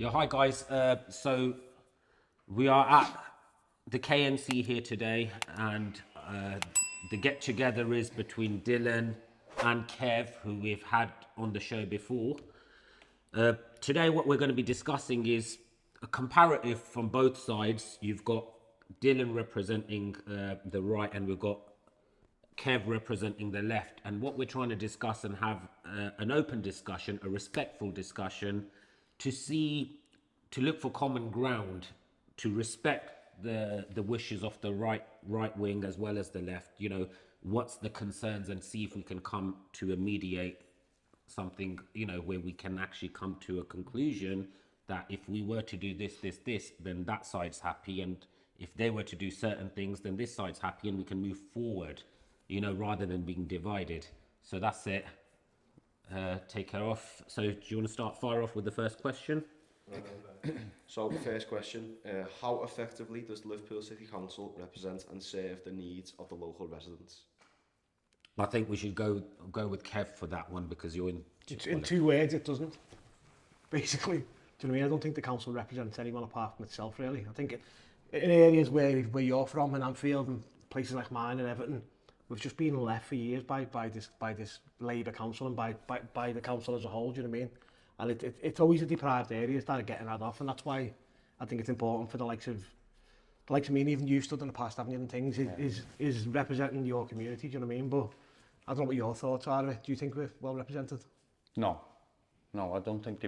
Yeah, hi guys. So we are at the KNC here today, and the get together is between Dylan and Kev, who we've had on the show before. Today, what we're going to be discussing is a comparative from both sides. You've got Dylan representing the right, and we've got Kev representing the left. And what we're trying to discuss and have an open discussion, a respectful discussion, to look for common ground, to respect the wishes of the right wing as well as the left. You know, what's the concerns, and see if we can come to a mediate something, you know, where we can actually come to a conclusion that if we were to do this, then that side's happy, and if they were to do certain things, then this side's happy, and we can move forward, you know, rather than being divided. So that's it. Take her off. So do you want to fire off with the first question? So the first question, how effectively does Liverpool City Council represent and serve the needs of the local residents? I think we should go with Kev for that one, because you're in... In 2 words, it doesn't. Basically, do you know what I mean? I don't think the council represents anyone apart from itself, really. I think in areas where you're from, in Anfield and places like mine and Everton, we've just been left for years by this Labour council and by the council as a whole. Do you know what I mean? And it's always the deprived areas that are getting that off, and that's why I think it's important for the likes of me, and even you stood in the past, haven't you, and things, is representing your community. Do you know what I mean? But I don't know what your thoughts are of it. Do you think we're well represented? No, I don't think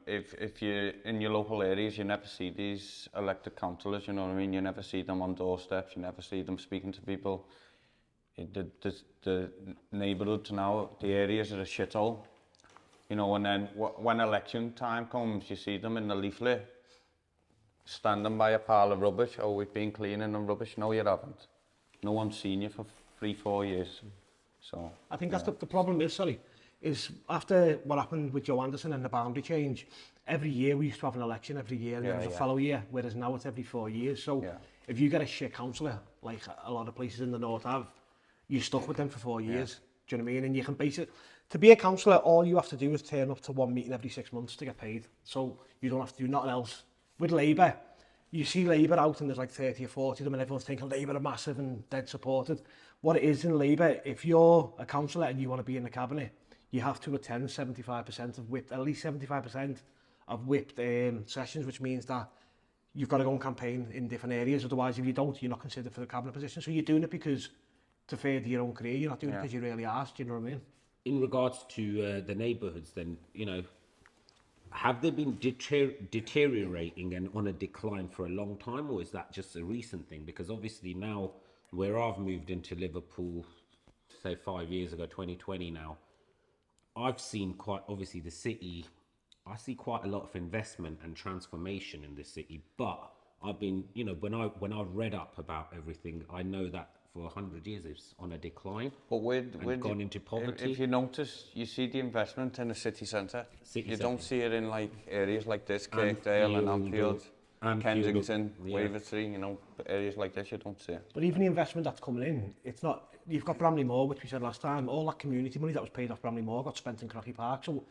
if you're in your local areas, you never see these elected councillors, you know what I mean? You never see them on doorsteps, you never see them speaking to people. The neighbourhoods now, the areas are a shithole, you know, and then when election time comes, you see them in the leaflet, standing by a pile of rubbish. Oh, we've been cleaning the rubbish. No, you haven't. No one's seen you for 3-4 years. So I think that's the problem is after what happened with Joe Anderson and the boundary change, every year we used to have an election every year, and there was a fellow year, whereas now it's every 4 years. So if you get a shit councillor, like a lot of places in the north have, you're stuck with them for 4 years. Do you know what I mean? And you can base it, to be a councillor, all you have to do is turn up to one meeting every 6 months to get paid. So you don't have to do nothing else. With Labour, you see Labour out and there's like 30 or 40 of them, and everyone's thinking Labour are massive and dead supported. What it is in Labour, if you're a councillor and you want to be in the cabinet, you have to attend 75% of whipped, at least 75% of whipped sessions, which means that you've got to go and campaign in different areas. Otherwise, if you don't, you're not considered for the cabinet position. So you're doing it because to further your own career. You're not doing it because you really asked. You know what I mean? In regards to the neighbourhoods, then, you know, have they been deteriorating and on a decline for a long time, or is that just a recent thing? Because obviously now, where I've moved into Liverpool, say 5 years ago, 2020 now, I've seen quite, obviously the city, I see quite a lot of investment and transformation in the city, but I've been, you know, when I've read up about everything, I know that for 100 years it's on a decline. But we've gone into poverty. If you notice, you see the investment in the city centre. You don't see it in like areas like this, Kirkdale and Anfield, Kensington, Wavertree, you know, areas like this, you don't see it. But even the investment that's coming in, it's not, you've got Bramley Moor, which we said last time, all that community money that was paid off Bramley Moor got spent in Crocky Park. So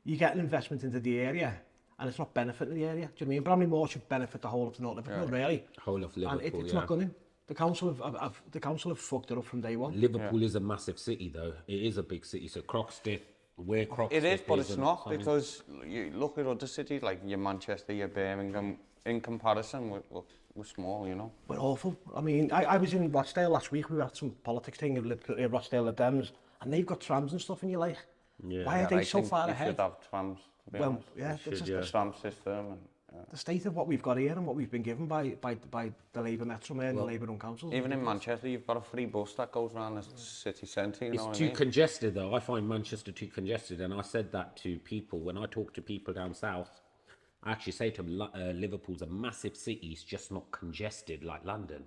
you get an investment into the area, and it's not benefiting the area. Do you know what I mean? Bramley Moor should benefit the whole of North Liverpool, really. Whole of Liverpool, and it's not going to. The council have fucked it up from day one. Liverpool is a massive city, though. It is a big city. So Croxteth, where Croxteth it is, but it's not, because you look at other cities like your Manchester, your Birmingham. In comparison, we're small, you know. We're awful. I mean, I was in Rochdale last week. We were at some politics thing in Rochdale, the Dems, and they've got trams and stuff, and you're like, why are they so far ahead? Should have trams. Well, yeah, it's a tram system. And, the state of what we've got here and what we've been given by the Labour Metro Mayor and the Labour-run councils. Even in Manchester, you've got a free bus that goes around the city centre. You know what it's I mean? too congested, though. I find Manchester too congested, and I said that to people when I talk to people down south. I actually say to them, Liverpool's a massive city. It's just not congested like London.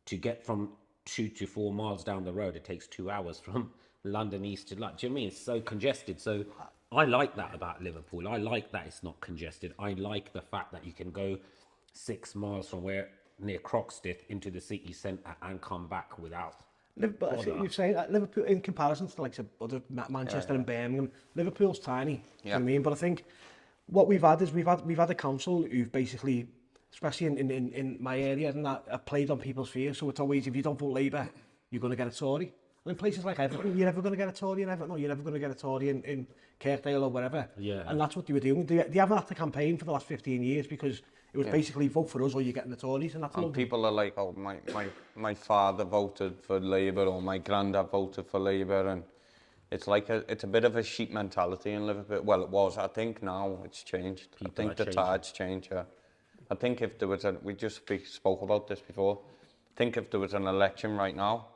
To get from 2 to 4 miles down the road, it takes 2 hours from London east to London. Do you know what I mean? It's so congested. So I like that about Liverpool. I like that it's not congested. I like the fact that you can go 6 miles from near Croxteth into the city centre and come back without. But you're saying that Liverpool, in comparison to like other Manchester and Birmingham, Liverpool's tiny. You know what I mean? But I think what we've had is we've had a council who've basically, especially in my area, and that have played on people's fears. So it's always, if you don't vote Labour, you're going to get a Tory. And in places like Everton, you're never going to get a Tory in Everton, or you're never going to get a Tory in Kirkdale or wherever. Yeah. And that's what they were doing. They haven't had to campaign for the last 15 years because it was basically vote for us or you're getting the Tories. And that's And people are like, oh, my father voted for Labour, or my granddad voted for Labour, and it's like it's a bit of a sheep mentality in Liverpool. Well, it was. I think now it's changed. I think the tide's changed. Yeah. I think if there was we just spoke about this before. I think if there was an election right now,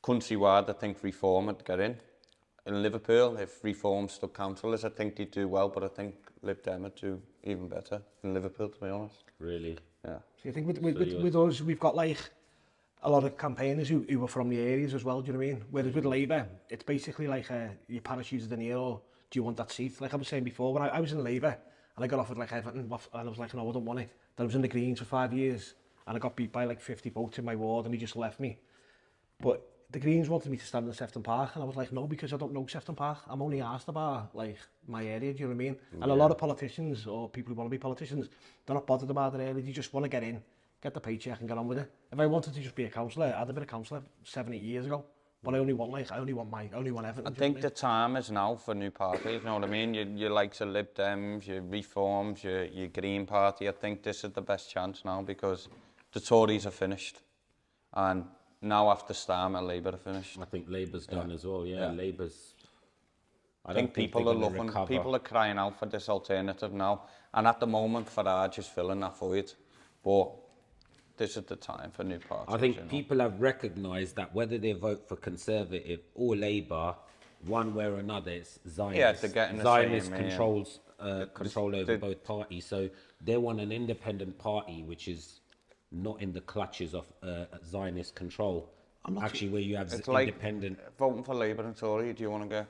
countrywide, I think Reform would get in. In Liverpool, if Reform stuck councillors, I think they'd do well, but I think Lib Dem would do even better in Liverpool, to be honest. Really? Yeah. So I think with us, we've got like a lot of campaigners who are from the areas as well, do you know what I mean? Whereas with Labour, it's basically like you parachuted in here, or do you want that seat? Like I was saying before, when I was in Labour and I got offered like Everton, and I was like, no, I don't want it. Then I was in the Greens for 5 years and I got beat by like 50 votes in my ward and he just left me. But the Greens wanted me to stand in Sefton Park and I was like, no, because I don't know Sefton Park. I'm only asked about like my area, do you know what I mean? And a lot of politicians or people who want to be politicians, they're not bothered about their area. They just want to get in, get the paycheck and get on with it. If I wanted to just be a councillor, I'd have been a councillor 7-8 years ago. But I only want Everton. I think the time is now for new parties, you know what I mean? Your likes of Lib Dems, your Reforms, your Green Party. I think this is the best chance now because the Tories are finished. And now after Starmer, Labour are finished. I think Labour's done as well, yeah. Labour's... I think people are looking, people are crying out for this alternative now. And at the moment, Farage is filling that void. But this is the time for new parties. I think people have recognised that whether they vote for Conservative or Labour, one way or another, it's Zionist. Yeah, they're getting the Zionist same, controls control over both parties. So they want an independent party which is not in the clutches of Zionist control. Actually, where you have it's independent... Like voting for Labour and Tory, do you want to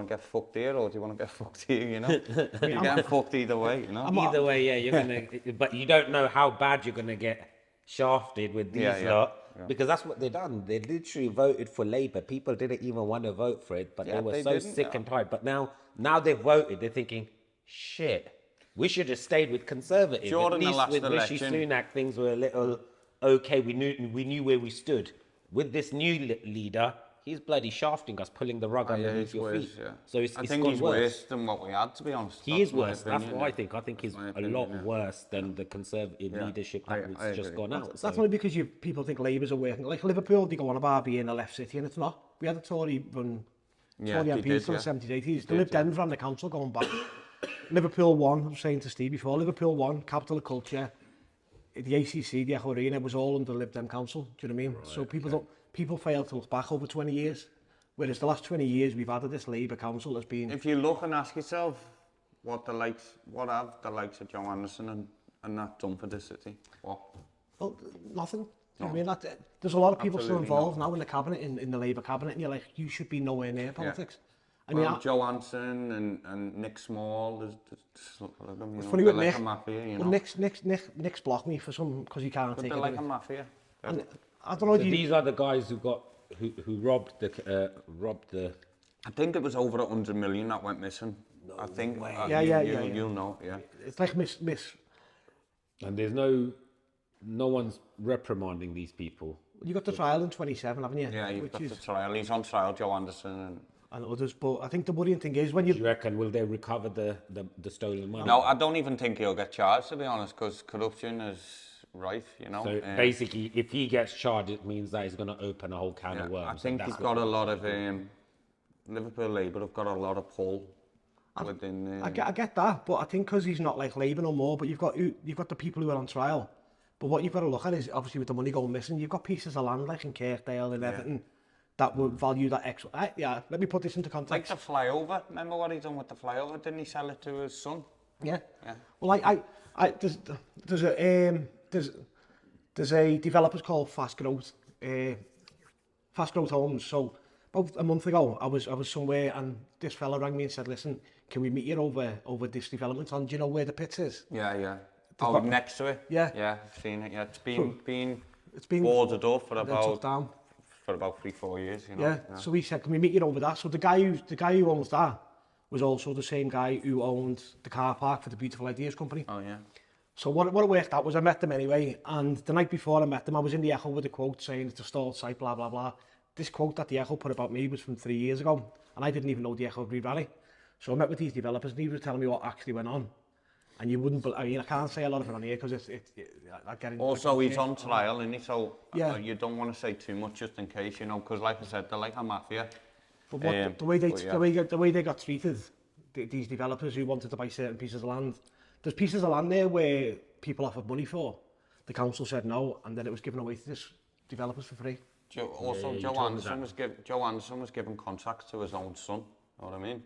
get fucked here or do you want to get fucked here, you know? You're getting fucked either way, you know? Either way, yeah, you're going to... But you don't know how bad you're going to get shafted with these lot. Yeah. Because that's what they've done. They literally voted for Labour. People didn't even want to vote for it, but they were so sick and tired. But now they've voted, they're thinking, shit, we should have stayed with Conservative. During At least the last with election, Rishi Sunak, things were a little okay. We knew where we stood. With this new leader, he's bloody shafting us, pulling the rug underneath your feet. Yeah. So it's I think gone he's worse than what we had, to be honest. He is worse. That's what I think. I think he's a lot worse than the Conservative leadership I that's just gone out. That's only because people think Labour's are working. Like Liverpool, they go on about being a left city, and it's not. We had a Tory MPs from the 70s, 80s. The Lib Dems ran the council going back. Liverpool won, I was saying to Steve before, Liverpool won, capital of culture. The ACC, the Echo Arena, was all under the Lib Dem council, do you know what I mean? Right, so people fail to look back over 20 years. Whereas the last 20 years we've had this Labour council has been... If you look and ask yourself what have the likes of Joe Anderson and that done for the city? What? Well, nothing. No. I mean, there's a lot of people still involved now in the cabinet, in the Labour cabinet, and you're like, you should be nowhere near politics. I mean, Joe Hanson and Nick Small, there's it's funny with like Nick. A mafia, you know. Well, Nick's blocked me for some because he can't take it. They're like a mafia. And I don't know. So these are the guys who robbed the. I think it was over 100 million that went missing. No I think. Way. You'll know. Yeah. It's like miss. And there's no one's reprimanding these people. You got the trial in 27, haven't you? Yeah, you've got the trial. He's on trial, Joe Anderson and others, but I think the worrying thing is when you... Do you reckon, will they recover the stolen money? No, I don't even think he'll get charged, to be honest, because corruption is rife, you know. So basically, if he gets charged, it means that he's going to open a whole can of worms. I think he's got a lot of... Liverpool Labour have got a lot of pull within... I get that, but I think because he's not like Labour no more, but you've got the people who are on trial. But what you've got to look at is, obviously, with the money going missing, you've got pieces of land like in Kirkdale and Everton, that would value that extra. Let me put this into context. Like the flyover. Remember what he done with the flyover? Didn't he sell it to his son? Yeah. Well, there's a developers called Fast Growth Homes. So about a month ago, I was somewhere and this fella rang me and said, "Listen, can we meet you over this development? And do you know where the pits is?" Yeah. Next to it. Yeah, I've seen it. Yeah, it's been boarded up for about 3-4 years. You know? Yeah. So he said, "Can we meet you over that?" So the guy who owns that was also the same guy who owned the car park for the Beautiful Ideas Company. Oh, yeah. So what it worked out was I met them anyway, and the night before I met them, I was in the Echo with a quote saying it's a stalled site, blah, blah, blah. This quote that the Echo put about me was from 3 years ago, and I didn't even know the Echo had reran it. So I met with these developers, and he was telling me what actually went on. And you wouldn't, I mean, I can't say a lot of it on here, because I get into Also, he's on trial, isn't he? So yeah. You don't want to say too much just in case, you know, because like I said, they're like a mafia. But what, the way they got treated, these developers who wanted to buy certain pieces of land, there's pieces of land there where people offered money for. The council said no, and then it was given away to this developers for free. Joe Anderson was given contracts to his own son, you know what I mean?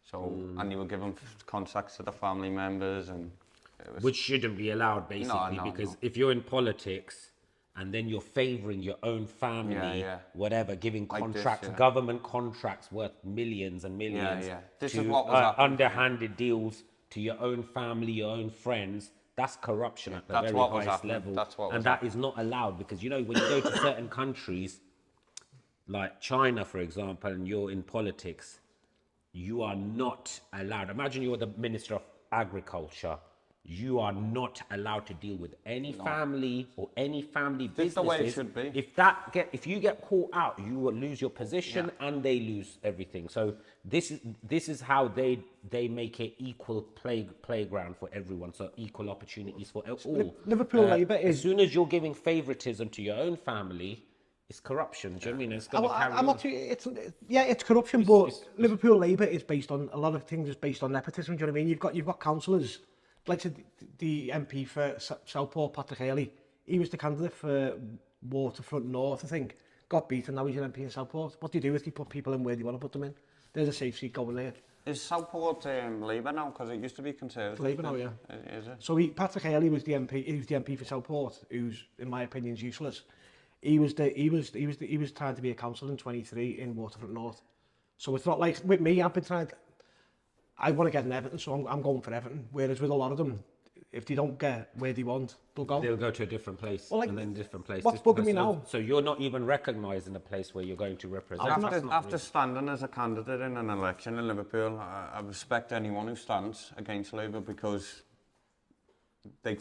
So, and you were given contracts to the family members, and it was... Which shouldn't be allowed, basically, because if you're in politics and then you're favouring your own family, whatever, giving contracts, government contracts worth millions and millions, This to is what was underhanded deals to your own family, your own friends, that's corruption at the very highest level. And that is not allowed, because, you know, when you go to certain countries, like China, for example, and you're in politics, you are not allowed. Imagine you're the Minister of Agriculture. You are not allowed to deal with any family or any family businesses. That's the way it should be. If you get caught out, you will lose your position and they lose everything. So this is how they make it equal playground for everyone. So equal opportunities for all. Liverpool Labour is... As soon as you're giving favouritism to your own family, it's corruption. Do you know what I mean? It's going to carry on. It's corruption, but Liverpool Labour is based on a lot of things. Is based on nepotism. Do you know what I mean? You've got councillors, like the MP for Southport, Patrick Haley. He was the candidate for Waterfront North, I think. Got beaten. Now he's an MP in Southport. What do you do if you put people in where you want to put them in? There's a safe seat going there. Is Southport Labour now? Because it used to be Conservative. Labour now, yeah. Is it? So Patrick Haley was the MP. He was the MP for Southport, who's, in my opinion, is useless. He was trying to be a councillor in 23 in Waterfront North. So it's not like with me. I've been trying. I want to get in Everton, so I'm going for Everton. Whereas with a lot of them, if they don't get where they want, they'll go to a different place, well, like, and then a different place. What's bugging me now? So you're not even recognising a place where you're going to represent. After standing as a candidate in an election in Liverpool, I respect anyone who stands against Labour, because they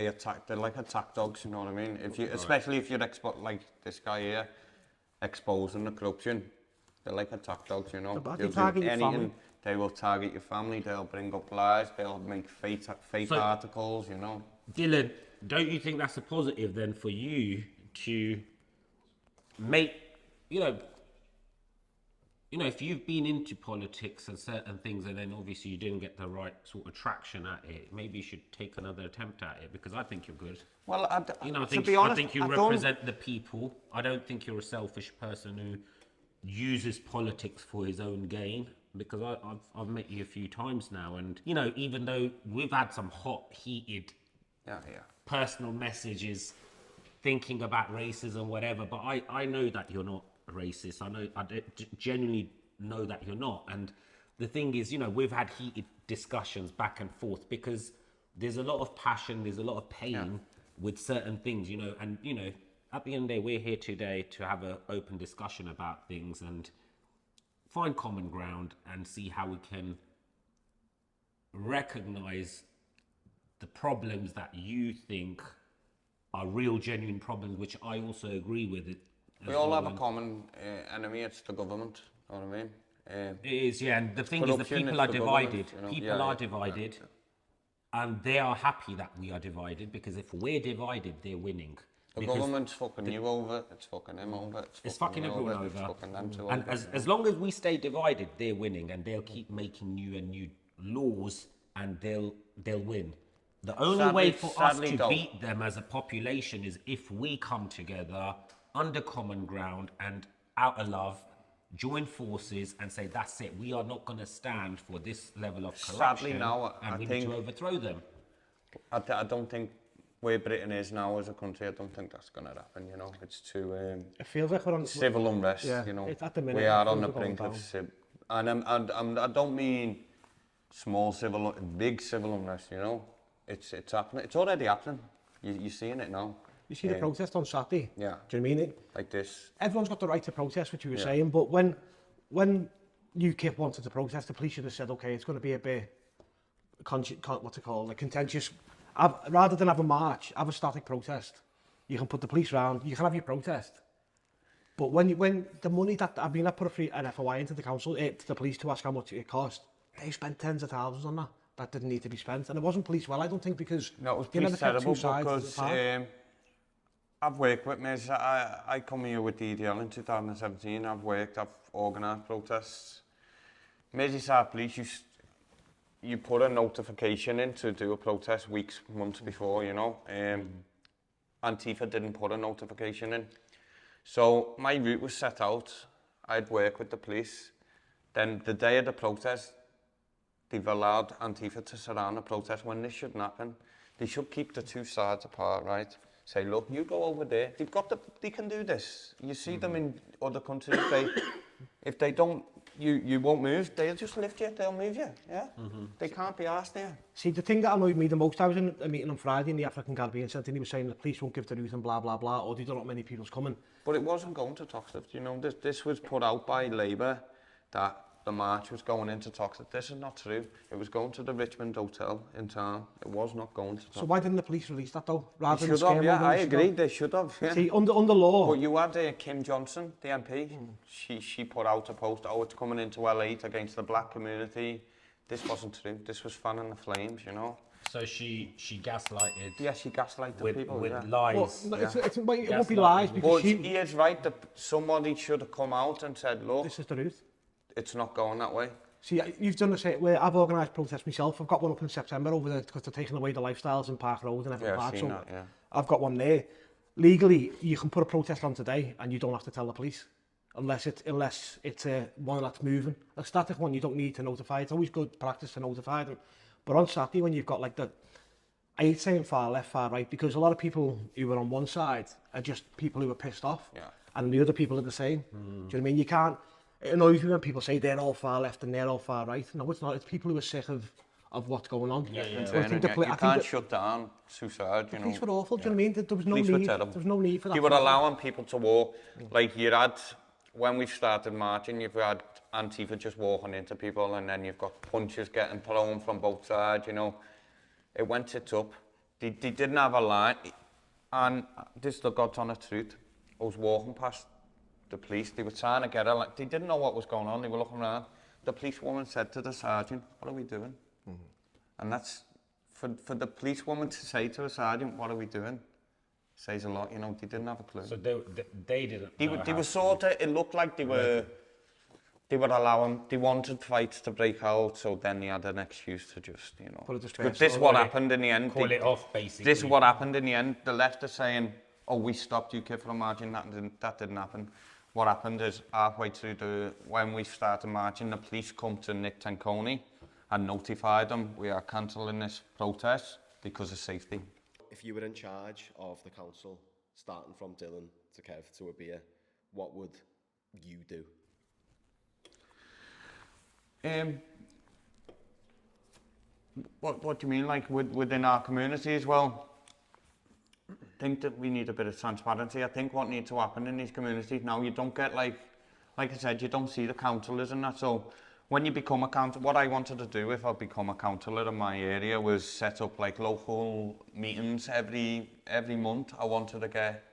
attack, they're like attack dogs, you know what I mean? Especially if you're like this guy here, exposing the corruption, they're like attack dogs, you know? They target your family. They will target your family, they'll bring up lies, they'll make fake articles, you know? Dylan, don't you think that's a positive then for you to make, you know, if you've been into politics and certain things, and then obviously you didn't get the right sort of traction at it, maybe you should take another attempt at it, because I think you're good. Well, I think you represent the people. I don't think you're a selfish person who uses politics for his own gain, because I've met you a few times now, and, you know, even though we've had some hot, heated personal messages thinking about racism, whatever, but I know that you're not racist. I genuinely know that you're not. And the thing is, you know, we've had heated discussions back and forth, because there's a lot of passion, there's a lot of pain with certain things, you know, and, you know, at the end of the day, we're here today to have an open discussion about things and find common ground and see how we can recognize the problems that you think are real, genuine problems, which I also agree with it. We all have a common enemy, it's the government, you know what I mean? It is, yeah, and the thing is, the people are divided. You know? People are divided, and they are happy that we are divided, because if we're divided, they're winning. The government's fucking you over, it's fucking him over, it's fucking everyone over. It's fucking them too and over. as long as we stay divided, they're winning, and they'll keep making new and new laws, and they'll win. The only way for us to beat them as a population is if we come together under common ground and out of love, join forces and say, that's it, we are not going to stand for this level of corruption. Sadly now, and we need to overthrow them. I don't think where Britain is now as a country, I don't think that's going to happen, you know. It's too... it feels like we're on... Civil unrest, you know. At the minute, we are on the brink of... And I don't mean big civil unrest, you know. It's happening. It's already happening. You're seeing it now. You see the protest on Saturday? Yeah. Do you mean it? Like this. Everyone's got the right to protest, what you were saying, but when UKIP wanted to protest, the police should have said, okay, it's going to be a bit, contentious. Rather than have a march, have a static protest. You can put the police round, you can have your protest. But when the money that, I mean, I put an FOI into the council, to the police to ask how much it cost, they spent tens of thousands on that. That didn't need to be spent. And it wasn't police well, I don't think, because No, it was they never police kept terrible two sides because apart. I've worked with me. I come here with DDL in 2017. I've organised protests. Merseyside Police, you put a notification in to do a protest weeks, months before, you know. Antifa didn't put a notification in. So my route was set out. I'd work with the police. Then the day of the protest, they've allowed Antifa to surround the protest when this shouldn't happen. They should keep the two sides apart, right? Say, look, you go over there. They can do this. You see them in other countries. If they don't, you won't move. They'll just lift you. They'll move you. Yeah. They can't be asked there. See, the thing that annoyed me the most, I was in a meeting on Friday in the African Caribbean Centre, and he was saying the police won't give the route and blah, blah, blah, or they don't know many people's coming. But it wasn't going to Toxteth, you know. This was put out by Labour that the march was going into Toxteth. This is not true. It was going to the Richmond Hotel in town. It was not going to Toxteth. So why didn't the police release that though? Rather They should have, yeah, I agree, they should have. Yeah. See, under law... But you had Kim Johnson, the MP, she put out a post, oh, it's coming into L8 against the black community. This wasn't true. This was fanning the flames, you know. So she gaslighted. Yeah, she gaslighted with, people. with yeah. lies. Well, no, it won't be lies because But he is right that somebody should have come out and said, look, this is the route. It's not going that way. See, you've done the same. Where I've organised protests myself. I've got one up in September because they're taking away the lifestyles in Park Road and Everett Park. So that, yeah. I've got one there. Legally, you can put a protest on today and you don't have to tell the police unless it's one that's moving. A static one, you don't need to notify. It's always good practice to notify them. But on Saturday, when you've got like I hate saying far left, far right, because a lot of people who are on one side are just people who are pissed off, and the other people are the same. Do you know what I mean? You can't. It annoys me when people say they're all far left and they're all far right. No, it's not. It's people who are sick of what's going on. So I think you can't shut down suicide, you know. The police were awful, do you know what I mean? There was no need. There was no need for that. You were allowing people to walk. Like you had, when we started marching, you've had Antifa just walking into people, and then you've got punches getting thrown from both sides, you know. It went tits up. They didn't have a line. And this is the God's honest truth. I was walking past the police, they were trying to get her, like, they didn't know what was going on, they were looking around. The policewoman said to the sergeant, what are we doing? And that's, for the policewoman to say to the sergeant, what are we doing? Says a lot, you know, they didn't have a clue. So they didn't They were sort of, it looked like they were allowing, they wanted fights to break out, so then they had an excuse to just, you know. But this is what happened in the end. Call it off, basically. This is what happened in the end. The left are saying, oh, we stopped UKIP from marching, that didn't happen. What happened is halfway through when we started marching, the police come to Nick Tanconi and notified them we are cancelling this protest because of safety. If you were in charge of the council, starting from Dylan to Kev to Abir, what would you do? What do you mean, like within our community as well? I think that we need a bit of transparency. I think what needs to happen in these communities now, you don't get like I said, you don't see the councillors and that. So when you become a councillor, what I wanted to do if I become a councillor in my area was set up like local meetings every month. I wanted to get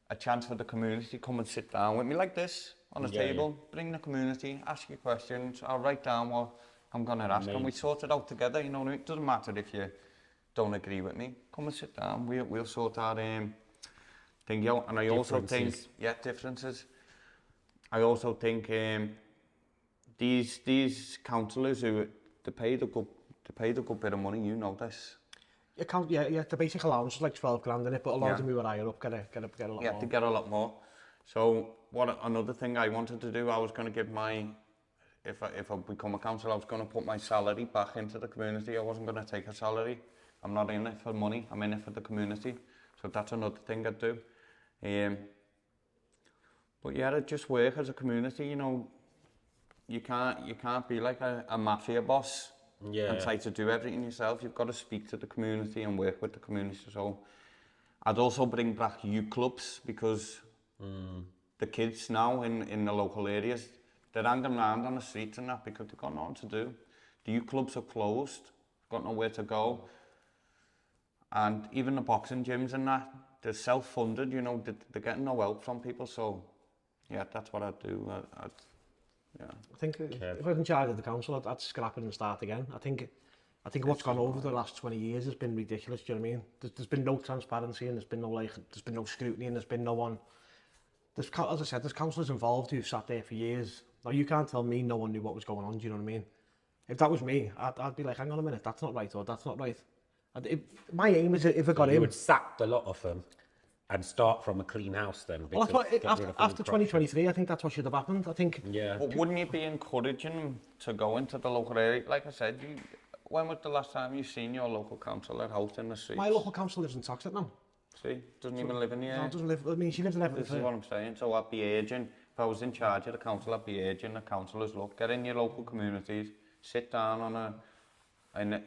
a chance for the community to come and sit down with me like this on a table, bring the community, ask you questions. I'll write down what I'm going to ask and we sort it out together. You know, it doesn't matter if you don't agree with me. Come and sit down. We'll sort that thing out. And I also think, differences. I also think these councillors who they paid a good bit of money. You know this. The basic allowance is like 12 grand in it, but a lot of them who were higher up get a lot more. Yeah, they get a lot more. So another thing I wanted to do, I was going to give if I become a councillor, I was going to put my salary back into the community. I wasn't going to take a salary. I'm not in it for money, I'm in it for the community. So that's another thing I'd do. But yeah, I'd just work as a community, you know. You can't be like a mafia boss and try to do everything yourself. You've got to speak to the community and work with the community. So I'd also bring back youth clubs because the kids now in the local areas, They're hanging around on the streets and that because they've got nothing to do. The youth clubs are closed, got nowhere to go. And even the boxing gyms and that, they're self-funded, you know, they're getting no help from people. So, yeah, that's what I'd do. Yeah. I think if I was in charge of the council, I'd scrap it and start again. I think what's gone over the last 20 years has been ridiculous. Do you know what I mean? There's been no transparency, and there's been no scrutiny, and there's been no one. As I said, there's councillors involved who've sat there for years. Now you can't tell me no one knew what was going on. Do you know what I mean? If that was me, I'd be like, hang on a minute, that's not right, or that's not right. My aim is if I got You in. would sack a lot of them and start from a clean house then. Well, that's what, get rid of all after the corruption. 2023, I think that's what should have happened. I think. Yeah. But wouldn't you be encouraging them to go into the local area? Like I said, when was the last time you seen your local councillor out in the streets? My local council lives in Toxteth now. See, doesn't even live in the area. No, doesn't live. I mean, she lives in Everton. This is what I'm saying. So I'd be urging, if I was in charge of the council, I'd be urging the councillors, look, get in your local communities, sit down and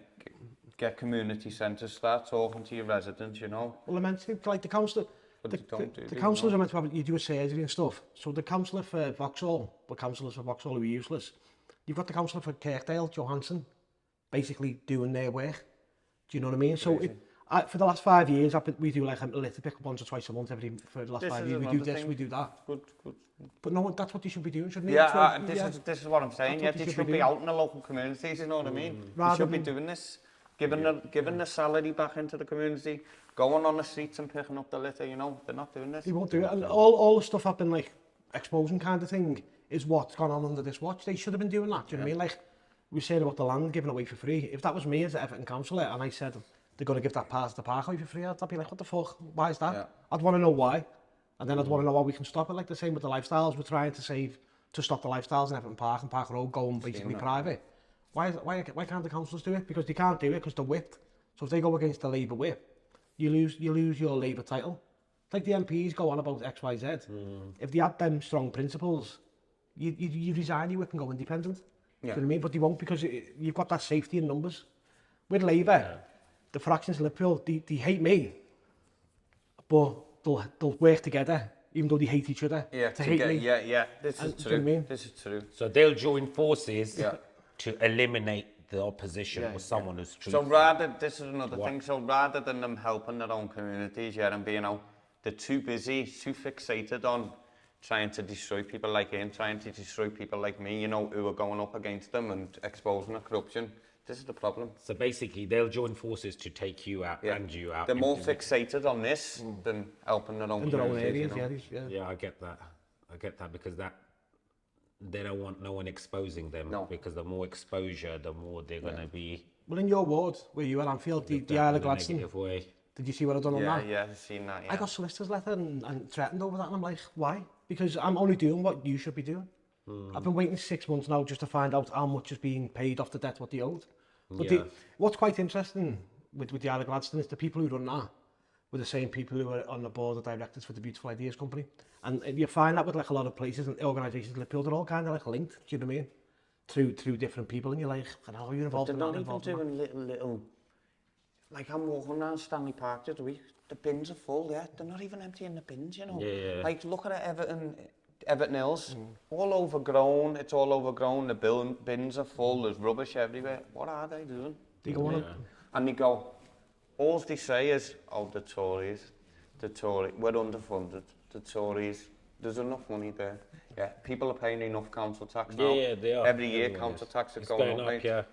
get community centres, start talking to your residents, you know. Well, I meant to, like the councillor. But The councillors are meant to have, you do a surgery and stuff. So the councillor for Vauxhall, the councillors for Vauxhall who are useless. You've got the councillor for Kirkdale, Johansson, basically doing their work. Do you know what I mean? So for the last 5 years, we do like a litter pick once or twice a month. For the last 5 years, we do this, we do that. Good. But no, that's what you should be doing, shouldn't it? Yeah, this is what I'm saying. Yeah, That's what they you should be out in the local communities, you know what I mean? They should be doing this, giving the salary back into the community, going on the streets and picking up the litter, you know, they're not doing this. They won't do it. And all the stuff I've been like exposing kind of thing is what's gone on under this watch. They should have been doing that, do you know what I mean? Like, we were saying about the land given away for free. If that was me as an Everton councillor and I said they're going to give that part of the park away for free, I'd be like, what the fuck? Why is that? Yeah. I'd want to know why. And then I'd want to know how we can stop it. Like the same with the lifestyles. We're trying to stop the lifestyles in Everton Park and Park Road going basically private. Why can't the councillors do it? Because they can't do it because they're whipped. So if they go against the Labour whip, you lose your Labour title. Like the MPs go on about X, Y, Z. If they had them strong principles, you resign your whip and go independent. Yeah. Do you know what I mean? But they won't because you've got that safety in numbers. With Labour, the fractions of Liverpool, they hate me, but they'll work together, even though they hate each other. Yeah, to hate me. Yeah. This is true. Do you know what I mean? This is true. So they'll join forces to eliminate the opposition or someone who's true. So this is another thing. So rather than them helping their own communities, and being out, they're too busy, too fixated on trying to destroy people like him, trying to destroy people like me, you know, who are going up against them and exposing the corruption. This is the problem. So basically, they'll join forces to take you out and you out. They're more fixated on this than helping their own areas. You know? Yeah, I get that because they don't want no one exposing them. No. Because the more exposure, the more they're going to be. Well, in your ward, where you were, Anfield, the Isle of Gladstone. Did you see what I've done on that? Yeah, I've seen that. Yeah. I got solicitor's letter and threatened over that, and I'm like, why? Because I'm only doing what you should be doing. I've been waiting 6 months now just to find out how much is being paid off the debt what they owed. But what's quite interesting with the Isle of Gladstone is the people who run that were the same people who were on the board of directors for the Beautiful Ideas Company. And you find that with like a lot of places and organisations in Liverpool, they're all kind of like linked, do you know what I mean? Through different people, and you're like, how are you involved in that? They're not even doing little, like I'm walking around Stanley Park the other week, the bins are full, they're not even emptying the bins, you know. Yeah. Like look at Everton Hills, all overgrown, it's all overgrown, the bins are full, there's rubbish everywhere. What are they doing? They go on and they go, all they say is, oh, the Tories, we're underfunded, the Tories, there's enough money there. Yeah, people are paying enough council tax now. Yeah, they are. Every year council tax is going up, mate. Yeah.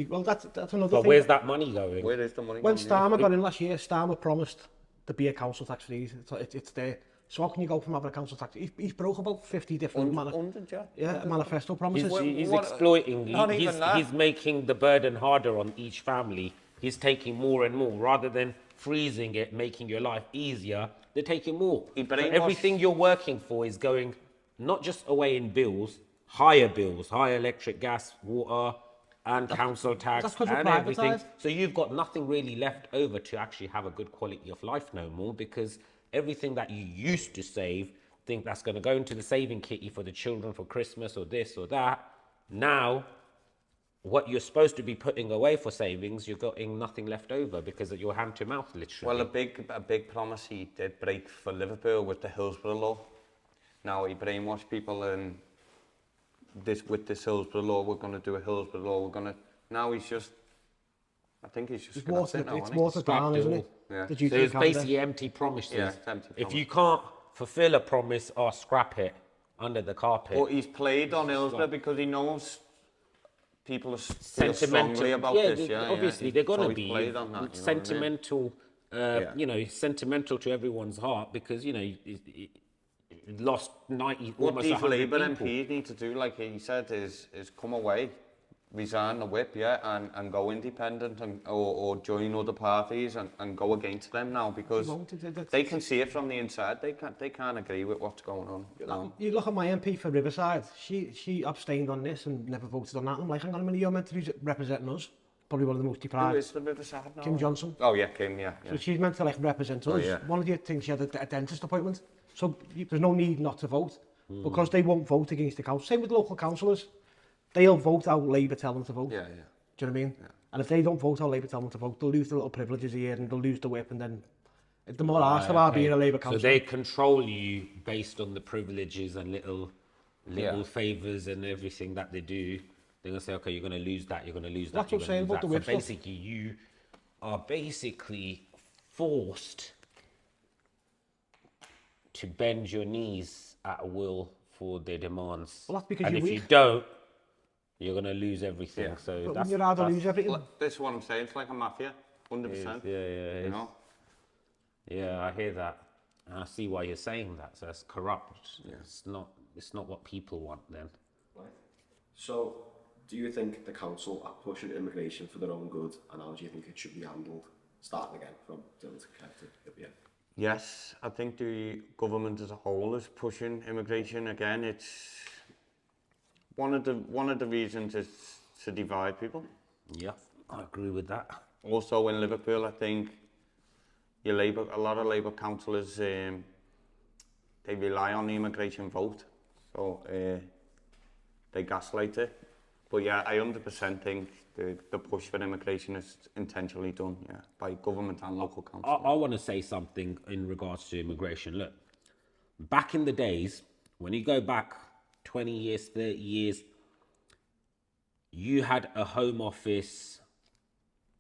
Well, that's another thing. But where's that money going? Where is the money when going? Starmer got in last year, Starmer promised to be a council tax free. It's there. So how can you go from having a council tax? He's broke about 50 different manifesto promises. He's exploiting. He's making the burden harder on each family. He's taking more and more. Rather than freezing it, making your life easier, they're taking more. So everything you're working for is going not just away in bills, higher electric, gas, water, and council tax and everything. So you've got nothing really left over to actually have a good quality of life no more, because everything that you used to save, think that's going to go into the saving kitty for the children for Christmas or this or that. Now, what you're supposed to be putting away for savings, you're getting nothing left over because of your hand to mouth, literally. Well, a big promise he did break for Liverpool with the Hillsborough law. Now he brainwashed people and with this Hillsborough law, we're going to do a Hillsborough law. We're going to now he's just. I think he's just. It's gonna sit watered, now, it's isn't he? watered down, isn't it? Yeah. The So duty it's of candor. basically empty promises. Yeah, it's empty If promise. you can't fulfill a promise or scrap it under the carpet. But he's played on Hillsborough because he knows people feel strongly about this. Yeah, obviously yeah. they're going So to he's be played on that, you know what I mean? sentimental. You know, sentimental to everyone's heart because you know he lost 90, What almost these 100 Labour people. MPs need to do, like he said, is come away, resign the whip, and go independent or join other parties and go against them now because they can see it from the inside. They can't agree with what's going on. You look at my MP for Riverside, she abstained on this and never voted on that. I'm like, hang on a minute, you're meant to be representing us. Probably one of the most Who deprived. is the Riverside now? Kim Johnson. Oh yeah, Kim, yeah. So she's meant to like represent us. yeah. One of the things, she had a dentist appointment. So there's no need not to vote because they won't vote against the council. Same with local councillors. They'll vote how Labour tell them to vote. Yeah. Do you know what I mean? Yeah. And if they don't vote how Labour tell them to vote, they'll lose the little privileges here and they'll lose the whip and then the more arse there are being a Labour So councillor. they control you based on the privileges and little favours and everything that they do. They're going to say, okay, you're going to lose that, you're going to lose that. That's what I'm saying about the whip So stuff. basically, you are basically forced to bend your knees at will for their demands. Well, that's because and you're if you weak. don't, you're going to lose everything. Yeah. So But that's, you'd rather that's- lose everything. This is what I'm saying. It's like a mafia, 100%. Yeah, You know. yeah, I hear that. And I see why you're saying that. So it's corrupt. Yeah. It's not what people want then. Right. So, do you think the council are pushing immigration for their own good, and how do you think it should be handled? Starting again from Dylan to Kev to yeah. Yes, I think the government as a whole is pushing immigration again. It's one of the reasons is to divide people. Yeah, I agree with that. Also in Liverpool, I think a lot of Labour councillors they rely on the immigration vote, so they gaslight it. But yeah, I 100% think the push for immigration is intentionally done, by government and local council. I want to say something in regards to immigration. Look, back in the days, when you go back 20 years, 30 years, you had a Home Office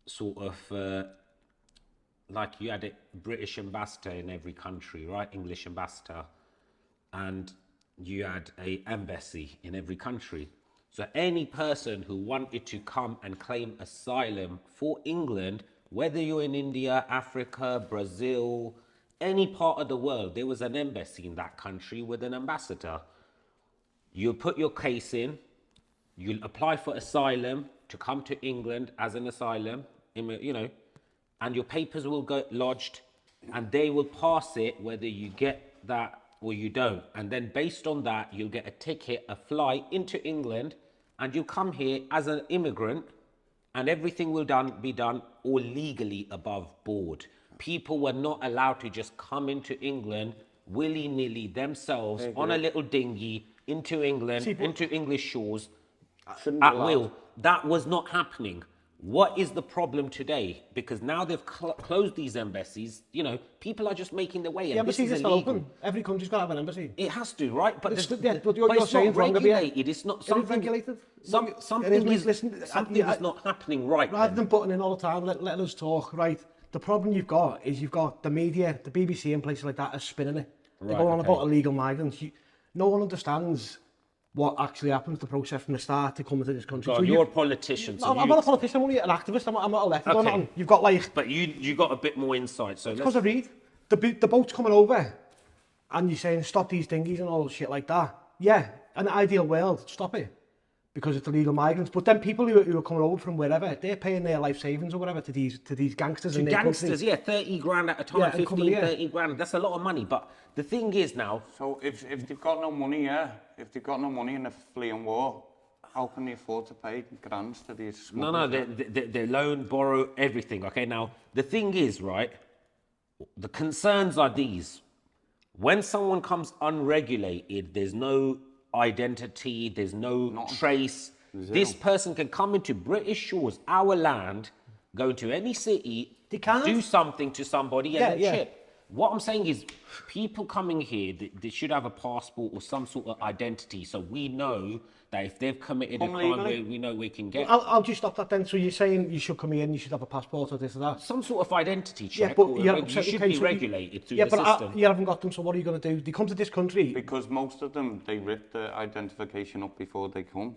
sort of, like you had a British ambassador in every country, right? English ambassador. And you had a embassy in every country. So any person who wanted to come and claim asylum for England, whether you're in India, Africa, Brazil, any part of the world, there was an embassy in that country with an ambassador. You put your case in, you'll apply for asylum to come to England as an asylum, you know, and your papers will go lodged and they will pass it whether you get that or you don't. And then based on that, you'll get a ticket, a flight into England, and you'll come here as an immigrant, and everything will be done all legally above board. People were not allowed to just come into England willy-nilly themselves on a little dinghy into England, into English shores at will. That was not happening. What is the problem today? Because now they've closed these embassies, you know, people are just making their way. The And this embassies is are still illegal. open. Every country's got to have an embassy. It has to, right? But, It's there's- yeah, but you're it's saying not wrong a bit. regulated. It's not It is something. regulated. Something It is listen, is not happening right. Rather then. than butting in all the time, let us talk, right? The problem you've got is you've got the media, the BBC and places like that are spinning it. They're Right, going on okay. about illegal migrants. No one understands what actually happens, the process from the start to come into this country. God, So you're a politician, so I'm not a politician, I'm only an activist, I'm not elected or Okay. nothing. You've got like, But you got a bit more insight. So because I read, the boat's coming over and you're saying stop these dinghies and all shit like that. Yeah, in an ideal world, stop it. Because it's illegal migrants. But then people who are coming over from wherever, they're paying their life savings or whatever to these gangsters in their gangsters, country. yeah, 30 grand at a time, Yeah, and 15, coming here. 30 grand. That's a lot of money. But the thing is now, So if they've got no money, if they've got no money in a fleeing war, how can they afford to pay grants to these no, smugglers? they loan, borrow, everything. Okay, now the thing is, right? The concerns are these: when someone comes unregulated, there's no identity, there's no trace. This person can come into British shores, our land, go into any city, They can't. do something to somebody, and Yeah, then yeah. chip. What I'm saying is, people coming here, they should have a passport or some sort of identity, so we know that if they've committed a crime, we know we can get I'll just stop that then. So you're saying you should come here and you should have a passport or this or that? some sort of identity Yeah, check. but Or you're you upset, should okay, be so regulated through yeah, the but system. you haven't got them, so what are you going to do? They come to this country. Because most of them, they rip the identification up before they come.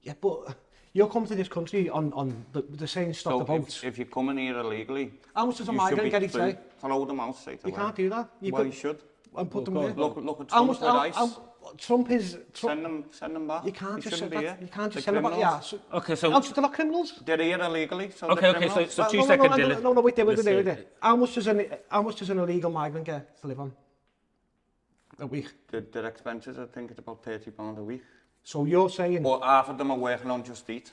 Yeah, but you're coming to this country on the saying stop the So boats. if you're coming here illegally, How much does a you should migrant be get each day? throw them out straight You away. can't do that. Well, you should. And put them there. Look at How Trump much? with ICE. Trump is. Send them back. You can't They just shouldn't send be that. here. You can't just They're send them back. Yeah. criminals. So, Okay, so they're not criminals. They're here illegally, so okay, they're okay, criminals. so 2 No, seconds, no, Dylan. no, wait there. Listen. How much does an illegal migrant get to live on a week? Their expenses, I think it's about £30 a week. So you're saying, But half of them are working on Just Eat.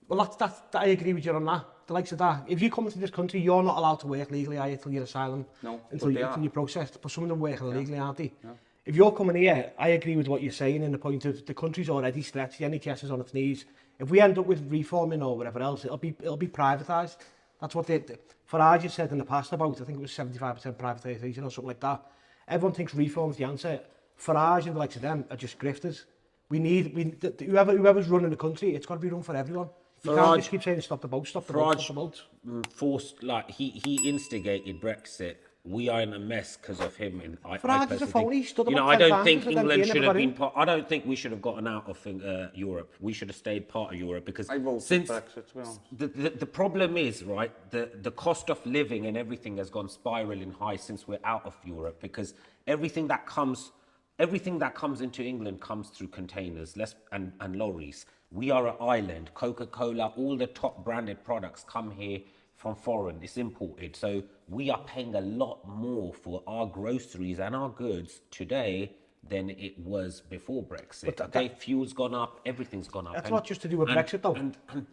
well, that I agree with you on that. The likes of that. If you come into this country, you're not allowed to work legally, are you, until you're asylum, No, until but they you're are. processed. But some of them work illegally, aren't they? Yeah. If you're coming here, I agree with what you're saying in the point of the country's already stretched, the NHS is on its knees. If we end up with reforming or whatever else, it'll be privatised. That's what Farage said in the past about, I think it was 75% privatisation or something like that. Everyone thinks reform's the answer. Farage and the likes of them are just grifters. Whoever's running the country, it's got to be run for everyone. You can't just keep saying stop the boat, stop the boat, stop the boat. Forced, like he instigated Brexit. We are in a mess because of him. And Farage is a phony. He stood you know, about I 10 don't think times and then England he should never have got been in. part. I don't think we should have gotten out of Europe. We should have stayed part of Europe because I voted since Brexit, to be honest. the problem is, right, the cost of living and everything has gone spiraling high since we're out of Europe, because everything that comes into England comes through containers and lorries. We are an island. Coca-Cola, all the top branded products come here from foreign. It's imported. So we are paying a lot more for our groceries and our goods today than it was before Brexit. But Fuel's gone up, everything's gone up. That's not just to do with Brexit, though.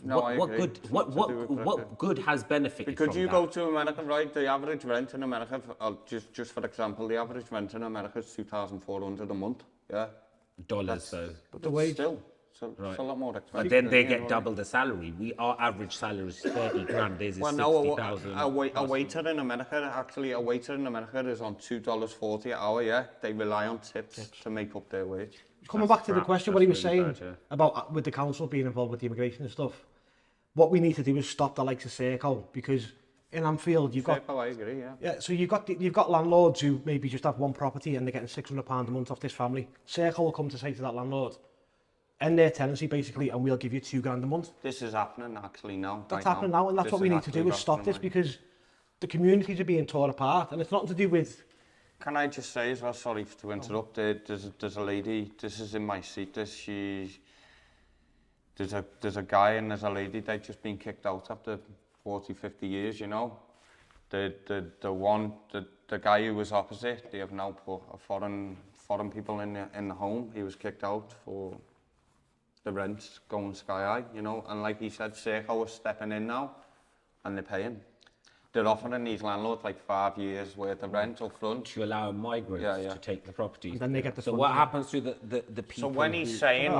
No, I what agree. good? It's not to do with What Brexit. good has benefited Because from you that? go to America, right, the average rent in America, just for example, the average rent in America is $2,400 a month, yeah? Dollars, so. But the it's wage- still, it's a lot more expensive. But then they you get know. double the salary. Our average salary is 30 grand. Theirs is Well, no, 60,000. a waiter in America, actually, a waiter in America is on $2.40 an hour, yeah? They rely on tips to make up their wage. Coming back to the crap. question, That's what he was really saying bad, yeah. about with the council being involved with the immigration and stuff, what we need to do is stop the likes of Circle, because in Anfield you've got I agree, yeah. yeah, so you've got landlords who maybe just have one property and they're getting £600 a month off this family. Circle will come to say to that landlord, end their tenancy basically, and we'll give you £2,000 a month. This is happening actually now. That's right happening now, and that's This what we is need to do actually is stop this, happening, because the communities are being torn apart, and it's nothing to do with. Can I just say as well, sorry to interrupt, there's a lady, this is in my seat, there's a guy and there's a lady, they've just been kicked out after 40, 50 years, you know. The guy who was opposite, they have now put a foreign people in the home. He was kicked out for the rent going sky high, you know, and like he said, Serco was stepping in now and they're paying. They're offering these landlords like 5 years worth of rent up front. To allow migrants to take the property. And then they get the So funding. what happens to the people? So when he's saying,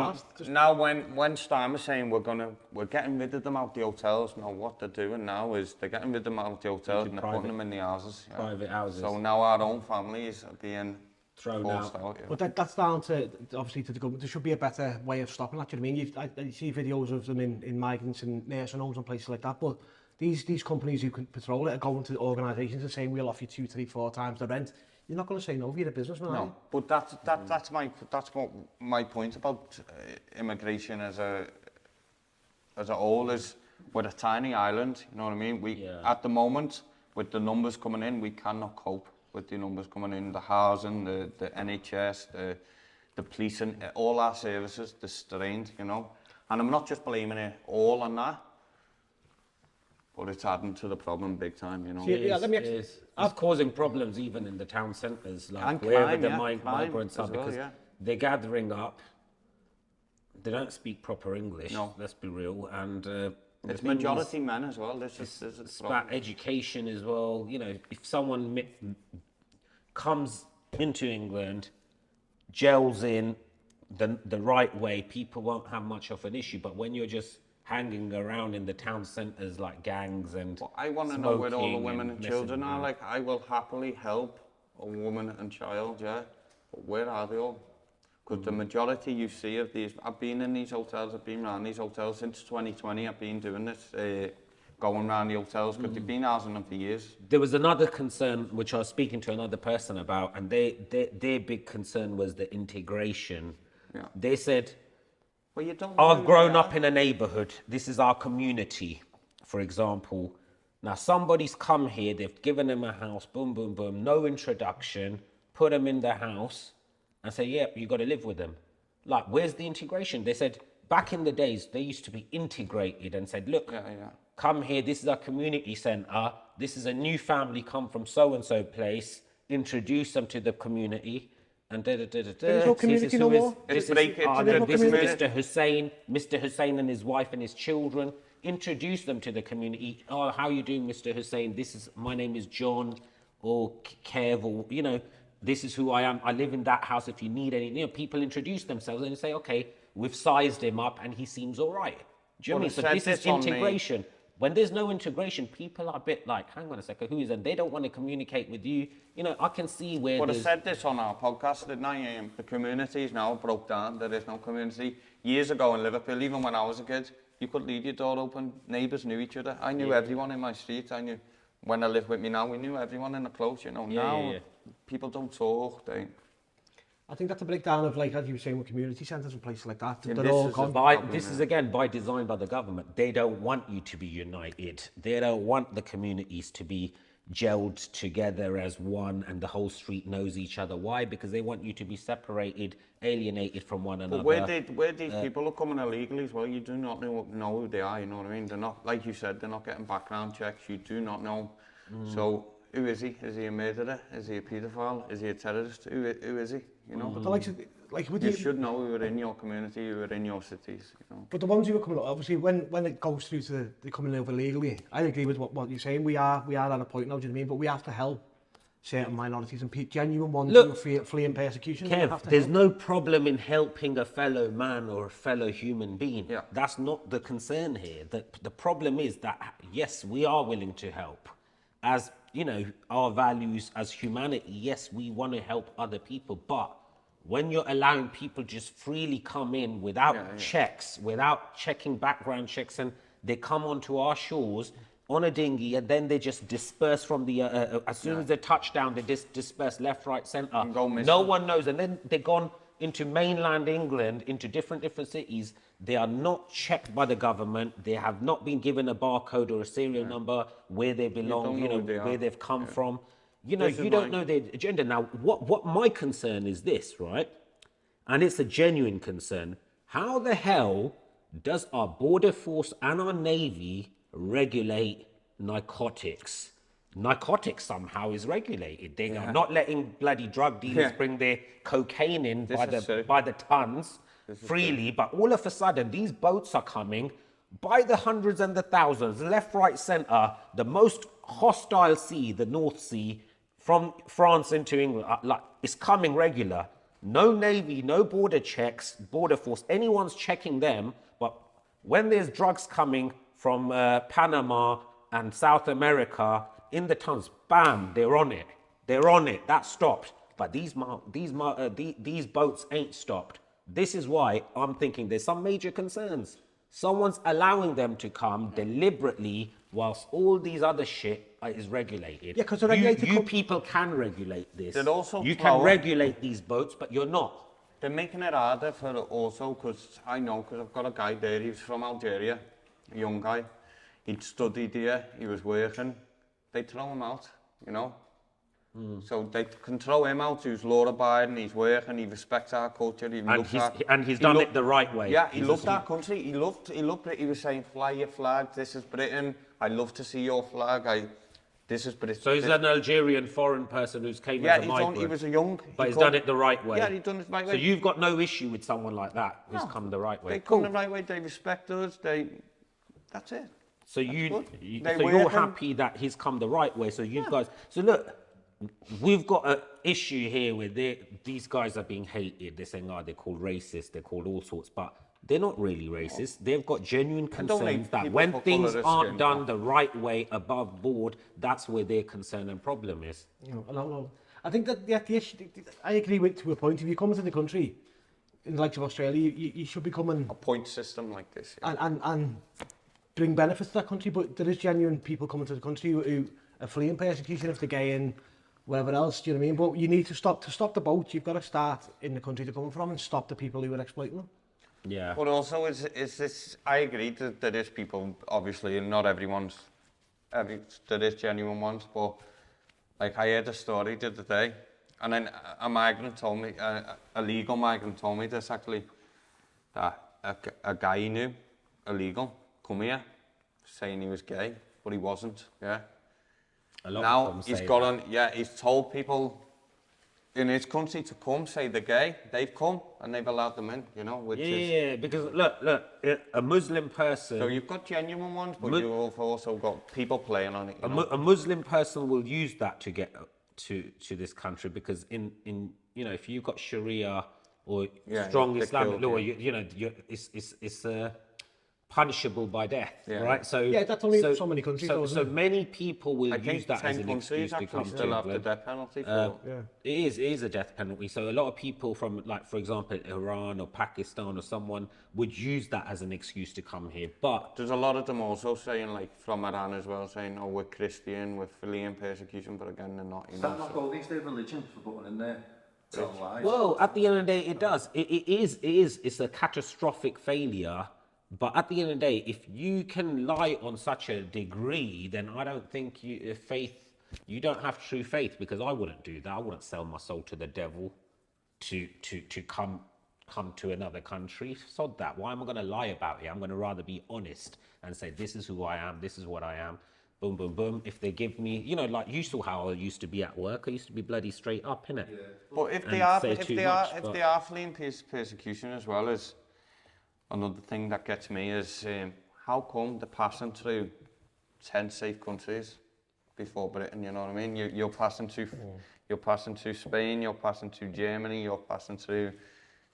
now when Starmer's saying we're getting rid of them out the hotels, now what they're doing now is they're getting rid of them out the hotels and they're putting them in the houses. Yeah. Private houses. So now our own families are being Thrown forced out. out. Yeah. But that's down to, obviously, to the government. There should be a better way of stopping that. Do you know what I mean? I see videos of them in migrants and nursing homes and places like that. But these companies who can patrol it are going to organisations and saying we'll offer you 2, 3, 4 times the rent. You're not going to say no if you're a businessman, are you? No, but that's what my point about immigration as a whole is. We're a tiny island, you know what I mean? At the moment, with the numbers coming in, we cannot cope with the numbers coming in. The housing, the NHS, the policing, all our services, they're strained, you know. And I'm not just blaming it all on that, but it's adding to the problem big time, you know. Yeah, let me It's causing problems even in the town centres, like And wherever crime, the yeah, migrants crime are, as well, because yeah. they're gathering up. They don't speak proper English. No. Let's be real. And It's majority men as well. This is it's the problem. about education as well. You know, if someone comes into England, gels in the right way, people won't have much of an issue. But when you're just hanging around in the town centres like gangs and But I want to know where all the smoking women and messing children are. around. Like, I will happily help a woman and child, yeah. But where are they all? Because the majority you see of these, I've been in these hotels, I've been around these hotels since 2020. I've been doing this, going around the hotels, because they've been housing them for years. There was another concern which I was speaking to another person about, and their big concern was the integration. Yeah. They said, Well, you don't know I've who grown they up are. in a neighborhood. This is our community, for example. Now, somebody's come here, they've given them a house, boom, boom, boom, no introduction, put them in the house and say, yeah, you got to live with them. Like, where's the integration? They said, back in the days, they used to be integrated and said, look, come here, this is our community center. This is a new family come from so-and-so place. Introduce them to the community. And There's no community no more. This is Mr. Hussein, Mr. Hussein and his wife and his children. Introduce them to the community. Oh, how are you doing, Mr. Hussein? My name is John or Kev, or, you know, this is who I am. I live in that house. If you need anything, you know, people introduce themselves and say, okay, we've sized him up and he seems all right. Do you know what I mean? So this is integration. When there's no integration, people are a bit like, hang on a second, who is that? They don't want to communicate with you. You know, I can see where Well, I said this on our podcast, didn't I? The community is now broke down. There is no community. Years ago in Liverpool, even when I was a kid, you could leave your door open. Neighbours knew each other. I knew everyone in my street. I knew, when I lived with me now, we knew everyone in the close, you know. Now, people don't talk. I think that's a breakdown of, like, as you were saying, with community centres and places like that. Yeah, They're all gone. This is again by design by the government. They don't want you to be united. They don't want the communities to be gelled together as one and the whole street knows each other. Why? Because they want you to be separated, alienated from one another. But where these people are coming illegally as well, you do not know who they are, you know what I mean? They're not, like you said, they're not getting background checks. You do not know. So who is he? Is he a murderer? Is he a paedophile? Is he a terrorist? Who is he? You know? But the likes of, like, with You should know who are in your community, who are in your cities, you know. But the ones who are coming up, obviously, when it goes through to the coming over legally, I agree with what you're saying. We are at a point now, do you know what I mean? But we have to help certain minorities and genuine ones who are fleeing persecution. Kev, there's no problem in helping a fellow man or a fellow human being. Yeah. That's not the concern here. The problem is that, yes, we are willing to help. As, you know, our values as humanity, yes, we want to help other people, but when you're allowing people just freely come in without checks, without checking background checks, and they come onto our shores on a dinghy and then they just disperse from the, as soon as they touch down, they disperse left, right, centre. No one knows. And then they're gone into mainland England, into different cities. They are not checked by the government. They have not been given a barcode or a serial number, where they belong, you know, where they've come from. You know, you don't know their agenda. Now, what my concern is this, right? And it's a genuine concern. How the hell does our border force and our navy regulate narcotics? Narcotics somehow is regulated. They are not letting bloody drug dealers bring their cocaine in by the tons freely. But all of a sudden, these boats are coming by the hundreds and the thousands, left, right, centre. The most hostile sea, the North Sea, from France into England, is coming regular. No navy, no border checks, border force, anyone's checking them. But when there's drugs coming from Panama and South America in the tons, bam, they're on it. They're on it. That stopped. But these boats ain't stopped. This is why I'm thinking there's some major concerns. Someone's allowing them to come deliberately whilst all these other shit is regulated. Yeah, because you people can regulate this. You can regulate these boats, but you're not. They're making it harder for also, because I know, because I've got a guy there, he's from Algeria, a young guy. He'd studied here, he was working. They throw him out, you know. So they can throw him out, who's law-abiding, he's working, he respects our culture. He's done it the right way. Yeah, he loved our country, he loved it. He was saying, fly your flag, this is Britain, I love to see your flag, this is Britain. So he's an Algerian foreign person who's came as a migrant. He was a young... But he's done it the right way. Yeah, he's done it the right way. So you've got no issue with someone like that who's come the right way? They come the right way, they respect us, that's it. So you're happy that he's come the right way. So you guys. So look, we've got an issue here with these guys are being hated. They're saying, they're called racist. They're called all sorts. But they're not really racist. They've got genuine don't concerns think that people when for things colour of aren't skin, done the right way above board, that's where their concern and problem is. You know, I don't know. I think that the issue, I agree with to a point. If you come into the country, in the likes of Australia, you should be coming A point system like this. Yeah. and bring benefits to that country. But there is genuine people coming to the country who are fleeing persecution if they're gay and whatever else. Do you know what I mean? But you need to stop the boat. You've got to start in the country they're coming from and stop the people who are exploiting them. Yeah. But also, is this? I agree that there is people, obviously, and not everyone's. There is genuine ones, but like I heard a story the other day, and then a migrant told me, a legal migrant told me this actually, that a guy he knew, illegal, come here, saying he was gay, but he wasn't. Yeah. A lot of Now them he's say got that. on. Yeah, he's told people in his country to come, say they're gay. They've come and they've allowed them in. You know, which is. Yeah, because look, a Muslim person. So you've got genuine ones, but you've also got people playing on it. You know? A Muslim person will use that to get to this country because in if you've got Sharia or strong they're Islamic killed, law, yeah. it's punishable by death, right? So Yeah, that's only so many countries, though, isn't so it? many people will I use think that as 10 an countries excuse to come actually to still have the England. death penalty for It is a death penalty. So a lot of people from, like, for example, Iran or Pakistan or someone would use that as an excuse to come here. But There's a lot of them also saying, like, from Iran as well, saying, oh, we're Christian, we're fleeing persecution, but again, they're not. Does that not go against their religion for putting in there? Tell lies. well, at the end of the day, it does. It's a catastrophic failure. But at the end of the day, if you can lie on such a degree, then I don't think you don't have true faith, because I wouldn't do that. I wouldn't sell my soul to the devil to come to another country. Sod that. Why am I going to lie about it? I'm going to rather be honest and say, this is who I am, this is what I am. Boom, boom, boom. If they give me, like you saw how I used to be at work. I used to be bloody straight up, innit? Yeah. But if they are fleeing persecution as well, as another thing that gets me is how come they're passing through 10 safe countries before Britain? You know what I mean? You're passing through Spain, you're passing through Germany, you're passing through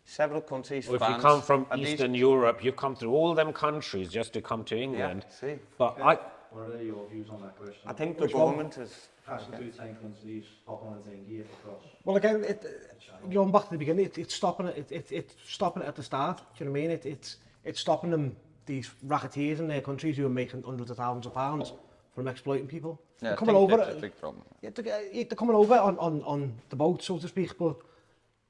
several countries. Or if France, you come from and Eastern Europe, you've come through all them countries just to come to England. see. But What are your views on that question? I think the government is. Passing through 10 countries, hop on a dinghy across. Well, again, going back to the beginning, it's stopping it. It's stopping it at the start. Do you know what I mean? It's stopping them, these racketeers in their countries who are making hundreds of thousands of pounds from exploiting people. Yeah, They're coming over. that's a big problem. Yeah, they're coming over on the boat, so to speak. But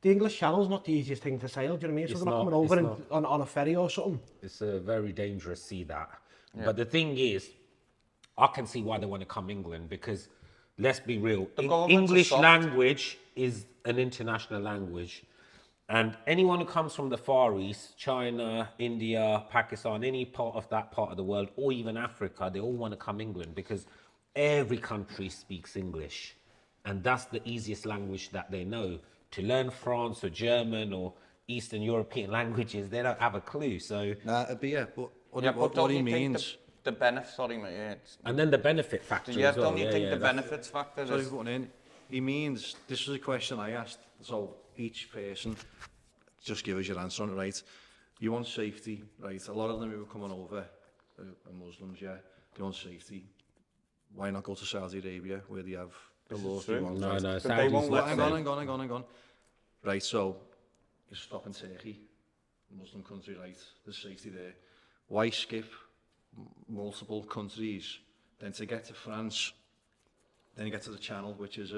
the English Channel's not the easiest thing to sail. Do you know what I mean? So It's they're not not, coming it's over on a ferry or something. it's a very dangerous sea, that. But the thing is, I can see why they want to come England, because let's be real, governments are English soft. language is an international language. And anyone who comes from the Far East, China, India, Pakistan, any part of that part of the world, or even Africa, they all want to come England because every country speaks English. And that's the easiest language that they know. To learn France or German or Eastern European languages, they don't have a clue. So, Nah, it'd be, but what don't he you think means... the benefit, sorry mate, and then the benefit factor yeah, as well. don't you think the that's- benefits factor Sorry is... for putting in. He means, this was a question I asked, so each person, just give us your answer on it, right? You want safety, right? A lot of them who are coming over are Muslims, yeah, they want safety. Why not go to Saudi Arabia, where they have the laws they want? No, right? no, they Saudi's won't not let Hang safe. on. Right, so you stop in Turkey, Muslim country, right? There's safety there. Why skip multiple countries, then to get to France, then you get to the Channel, which is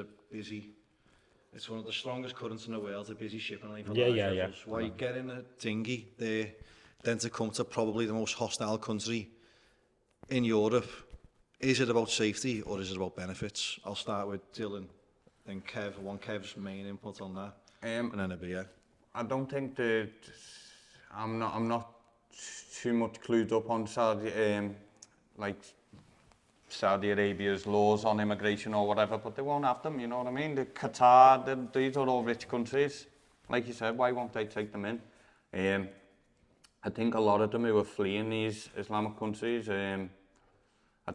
it's one of the strongest currents in the world, a busy shipping lane for large vessels. Why get in a dinghy there, then to come to probably the most hostile country in Europe? Is it about safety or is it about benefits? I'll start with Dylan, then Kev. I want Kev's main input on that, and then it'll be, yeah. I don't think that I'm not too much clued up on Saudi Arabia's laws on immigration or whatever, but they won't have them, you know what I mean? The Qatar, these are all rich countries. Like you said, why won't they take them in? I think a lot of them who are fleeing these Islamic countries, I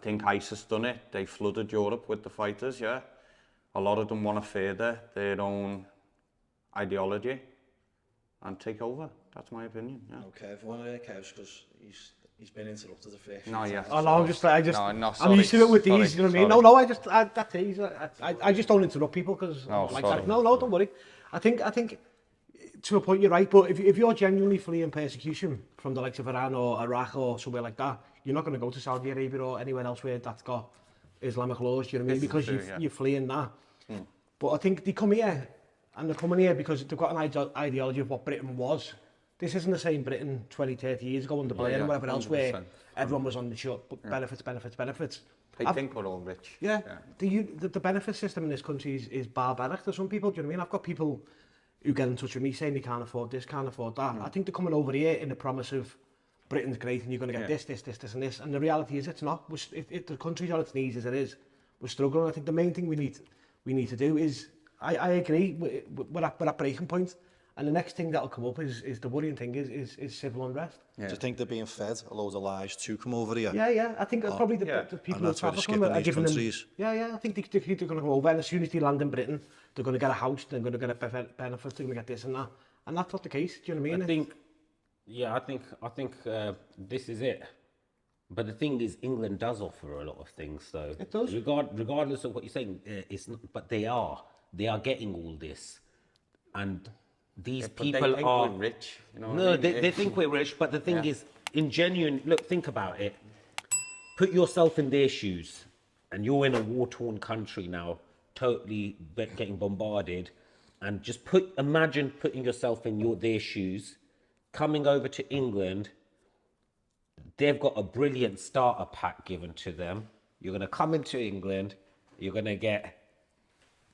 think ISIS done it. They flooded Europe with the fighters, yeah. A lot of them want to further their own ideology and take over. That's my opinion. Yeah. Okay, if I want to hear Kev's, because he's been interrupted a fair few No, yeah. times. Oh no, No, I'm used to it with sorry, these, you know what I mean? sorry. No, that's easy. I just don't interrupt people because No, like sorry. that. No, don't worry. I think to a point you're right, but if you're genuinely fleeing persecution from the likes of Iran or Iraq or somewhere like that, you're not going to go to Saudi Arabia or anywhere else where that's got Islamic laws, you know what I mean? This is Because true, yeah. you're fleeing that. But I think they come here, and they're coming here because they've got an ideology of what Britain was. This isn't the same Britain 20, 30 years ago under Blair yeah, and whatever else, where 100%. everyone was on the short benefits. They think we're all rich. Yeah, the benefit system in this country is barbaric to some people. Do you know what I mean? I've got people who get in touch with me saying they can't afford this, can't afford that. I think they're coming over here in the promise of Britain's great and you're going to get this and this. And the reality is it's not. The country's on its knees as it is. We're struggling. I think the main thing we need to do is, I agree, we're at breaking point. And the next thing that'll come up is the worrying thing is civil unrest. Do you think they're being fed a load of lies to come over here? Yeah. I think probably the people who that's why travel they're from skipping are these giving them... countries. Yeah, I think they're going to come over, and as soon as they land in Britain, they're going to get a house, they're going to get a benefit, they're going to get this and that. And that's not the case, do you know what I mean? I think this is it. But the thing is, England does offer a lot of things, though. It does. Regardless of what you're saying, it's not, but they are getting all this, and these But they people think are we're rich. You know what No, I mean? they think we're rich, but the thing Yeah. is, in genuine, look, think about it. Put yourself in their shoes, and you're in a war-torn country now, totally getting bombarded, and just imagine putting yourself in their shoes, coming over to England. They've got a brilliant starter pack given to them. You're going to come into England. You're going to get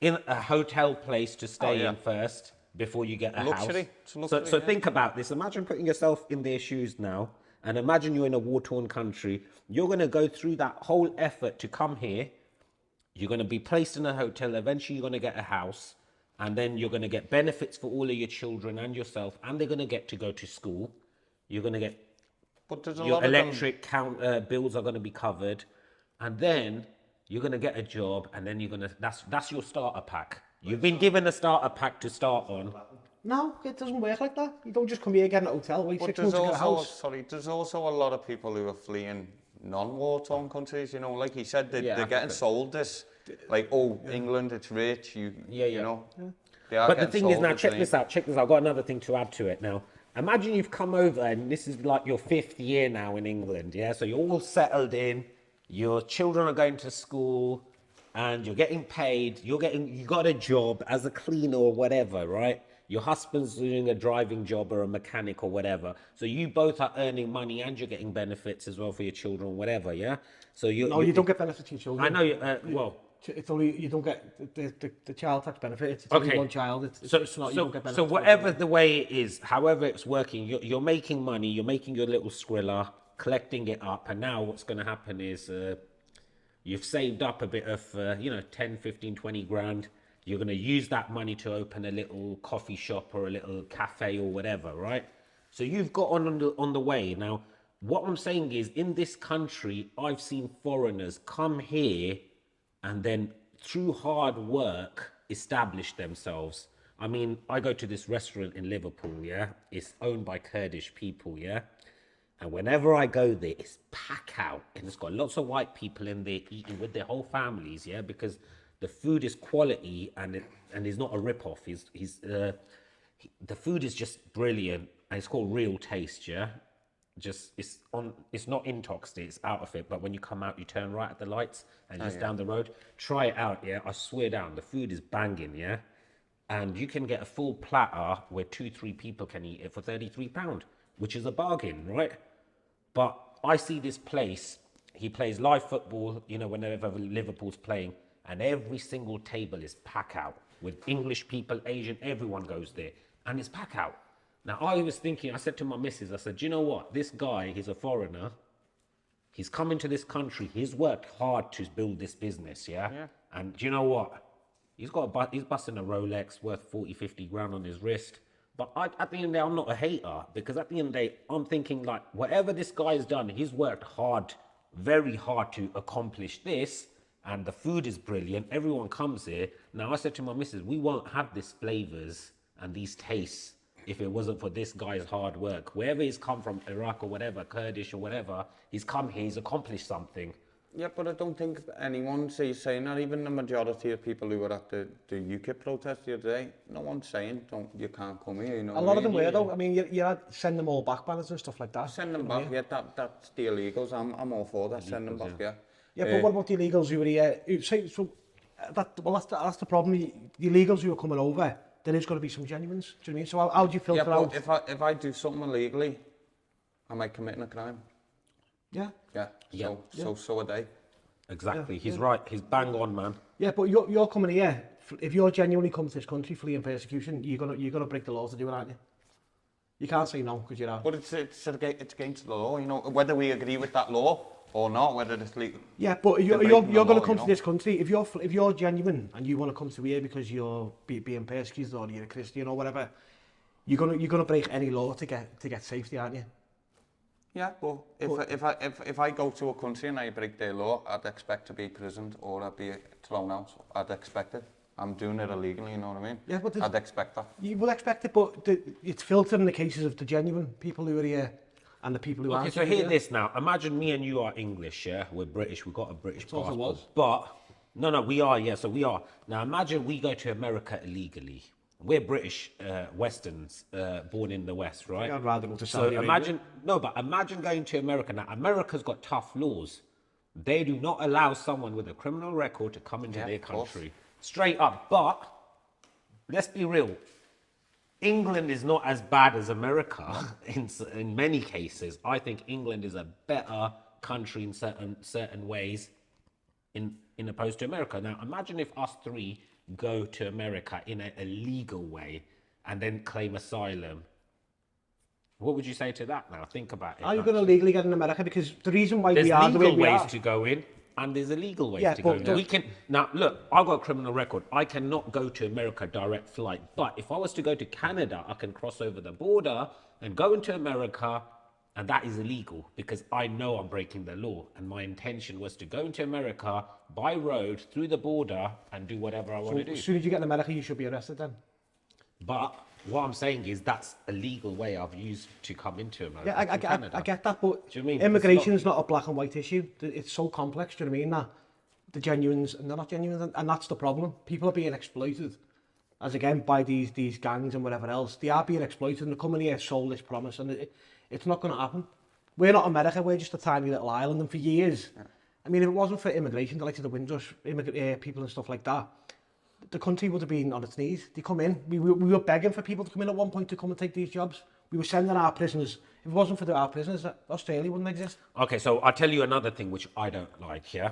in a hotel place to stay in first before you get a Luxury. house. It's a luxury, So yeah. think about this. Imagine putting yourself in their shoes now, and imagine you're in a war-torn country. You're going to go through that whole effort to come here. You're going to be placed in a hotel. Eventually, you're going to get a house, and then you're going to get benefits for all of your children and yourself, and they're going to get to go to school. You're going to get But there's a your lot of them. electric bills are going to be covered, and then you're going to get a job, and then you're going to that's your starter pack. You've been given a starter pack to start on. No, it doesn't work like that. You don't just come here, get an hotel, wait But 6 there's months to get a also, house. sorry, there's also a lot of people who are fleeing non-war-torn countries. You know, like he said, they're getting Africa. sold this, like, England, it's rich. You know. They are But the getting thing is, sold now the check dream. this out. I've got another thing to add to it now. Imagine you've come over and this is like your 5th year now in England, yeah? So you're all settled in, your children are going to school, and you're getting paid, you got a job as a cleaner or whatever, right? Your husband's doing a driving job or a mechanic or whatever. So you both are earning money and you're getting benefits as well for your children, whatever, yeah? So you don't get benefits to your children. I know, well... It's only, you don't get the child tax benefit. It's only one child. It's not, you don't get benefits. So whatever the way it is, however it's working, you're making money, you're making your little skrilla, collecting it up, and now what's going to happen is you've saved up a bit of, 10, 15, 20 grand. You're going to use that money to open a little coffee shop or a little cafe or whatever, right? So you've got on the way. Now, what I'm saying is, in this country, I've seen foreigners come here and then through hard work establish themselves. I mean, I go to this restaurant in Liverpool, yeah? It's owned by Kurdish people, yeah? And whenever I go there, it's pack out. And it's got lots of white people in there eating with their whole families, yeah? Because the food is quality and it's not a rip-off. The food is just brilliant and it's called Real Taste, yeah? It's not intoxed, it's out of it, but when you come out you turn right at the lights and just down the road. Try it out, yeah? I swear down, the food is banging, yeah? And you can get a full platter where 2-3 people can eat it for £33, which is a bargain, right? But I see this place, he plays live football, whenever Liverpool's playing, and every single table is pack out with English people, Asian, everyone goes there, and it's pack out. Now, I was thinking, I said to my missus, I said, do you know what? This guy, he's a foreigner. He's come into this country. He's worked hard to build this business, yeah? And do you know what? He's busting a Rolex worth 40, 50 grand on his wrist. But at the end of the day, I'm not a hater, because at the end of the day, I'm thinking, like, whatever this guy's done, he's worked hard, very hard to accomplish this, and the food is brilliant. Everyone comes here. Now, I said to my missus, we won't have these flavors and these tastes if it wasn't for this guy's hard work. Wherever he's come from, Iraq or whatever, Kurdish or whatever, he's come here, he's accomplished something. Yeah, but I don't think anyone saying that. Even the majority of people who were at the UKIP protest the other day, no one's saying you can't come here. You know A lot of them were though. I mean, you had send them all back banners and stuff like that. Send them back. Yeah, that's the illegals. I'm all for that. Send them back. Yeah. Yeah, but what about the illegals who were here? That's the problem. The illegals who are coming over, there is going to be some genuines. Do you know what I mean? So how do you filter out? If I do something illegally, am I committing a crime? Yeah. Yeah. So are they. Exactly. He's right. He's bang on, man. Yeah, but you're coming here. If you're genuinely coming to this country fleeing persecution, you're gonna break the law to do it, aren't you? You can't say no because you're out. But it's against the law, you know. Whether we agree with that law or not, whether it's legal. Yeah, but you're going to come to this country if you're genuine and you want to come to here because you're being persecuted or you're a Christian or whatever. You're gonna break any law to get safety, aren't you? Yeah, but if I go to a country and I break their law, I'd expect to be imprisoned or I'd be thrown out. I'd expect it. I'm doing it illegally, you know what I mean? Yeah, but I'd expect that. You will expect it, but it's filtered in the cases of the genuine people who are here and the people who aren't. Okay, so hear this now. Imagine me and you are English, yeah? We're British. We've got a British passport. was. But, no, we are, yeah, so we are. Now, imagine we go to America illegally. We're British Westerns, born in the West, right? I'd rather go to So Saudi Arabia. imagine going to America. Now, America's got tough laws. They do not allow someone with a criminal record to come into their country. Straight up. But, let's be real. England is not as bad as America in many cases. I think England is a better country in certain ways in opposed to America. Now, imagine if us three go to America in a legal way and then claim asylum. What would you say to that now? Think about it. Are you going to legally get in America? Because the reason why There's we are the way legal we ways are... to go in and there's illegal ways Yeah, to go but in. We can, now, look, I've got a criminal record. I cannot go to America direct flight. But if I was to go to Canada, I can cross over the border and go into America, and that is illegal because I know I'm breaking the law. And my intention was to go into America by road through the border and do whatever I want to do. As soon as you get in America, you should be arrested then. But what I'm saying is that's a legal way I've used to come into America. Yeah, I get that, but Do you mean? immigration is not a black and white issue. It's so complex, do you know what I mean? That the genuines and they're not genuine, and that's the problem. People are being exploited, as again, by these gangs and whatever else. They are being exploited and they're coming here soulless promise, and it's not going to happen. We're not America, we're just a tiny little island, and for years, I mean, if it wasn't for immigration, the likes of the Windrush, people and stuff like that, the country would have been on its knees. They come in. We were begging for people to come in at one point to come and take these jobs. We were sending our prisoners. If it wasn't for our prisoners, Australia wouldn't exist. Okay, so I'll tell you another thing which I don't like, yeah?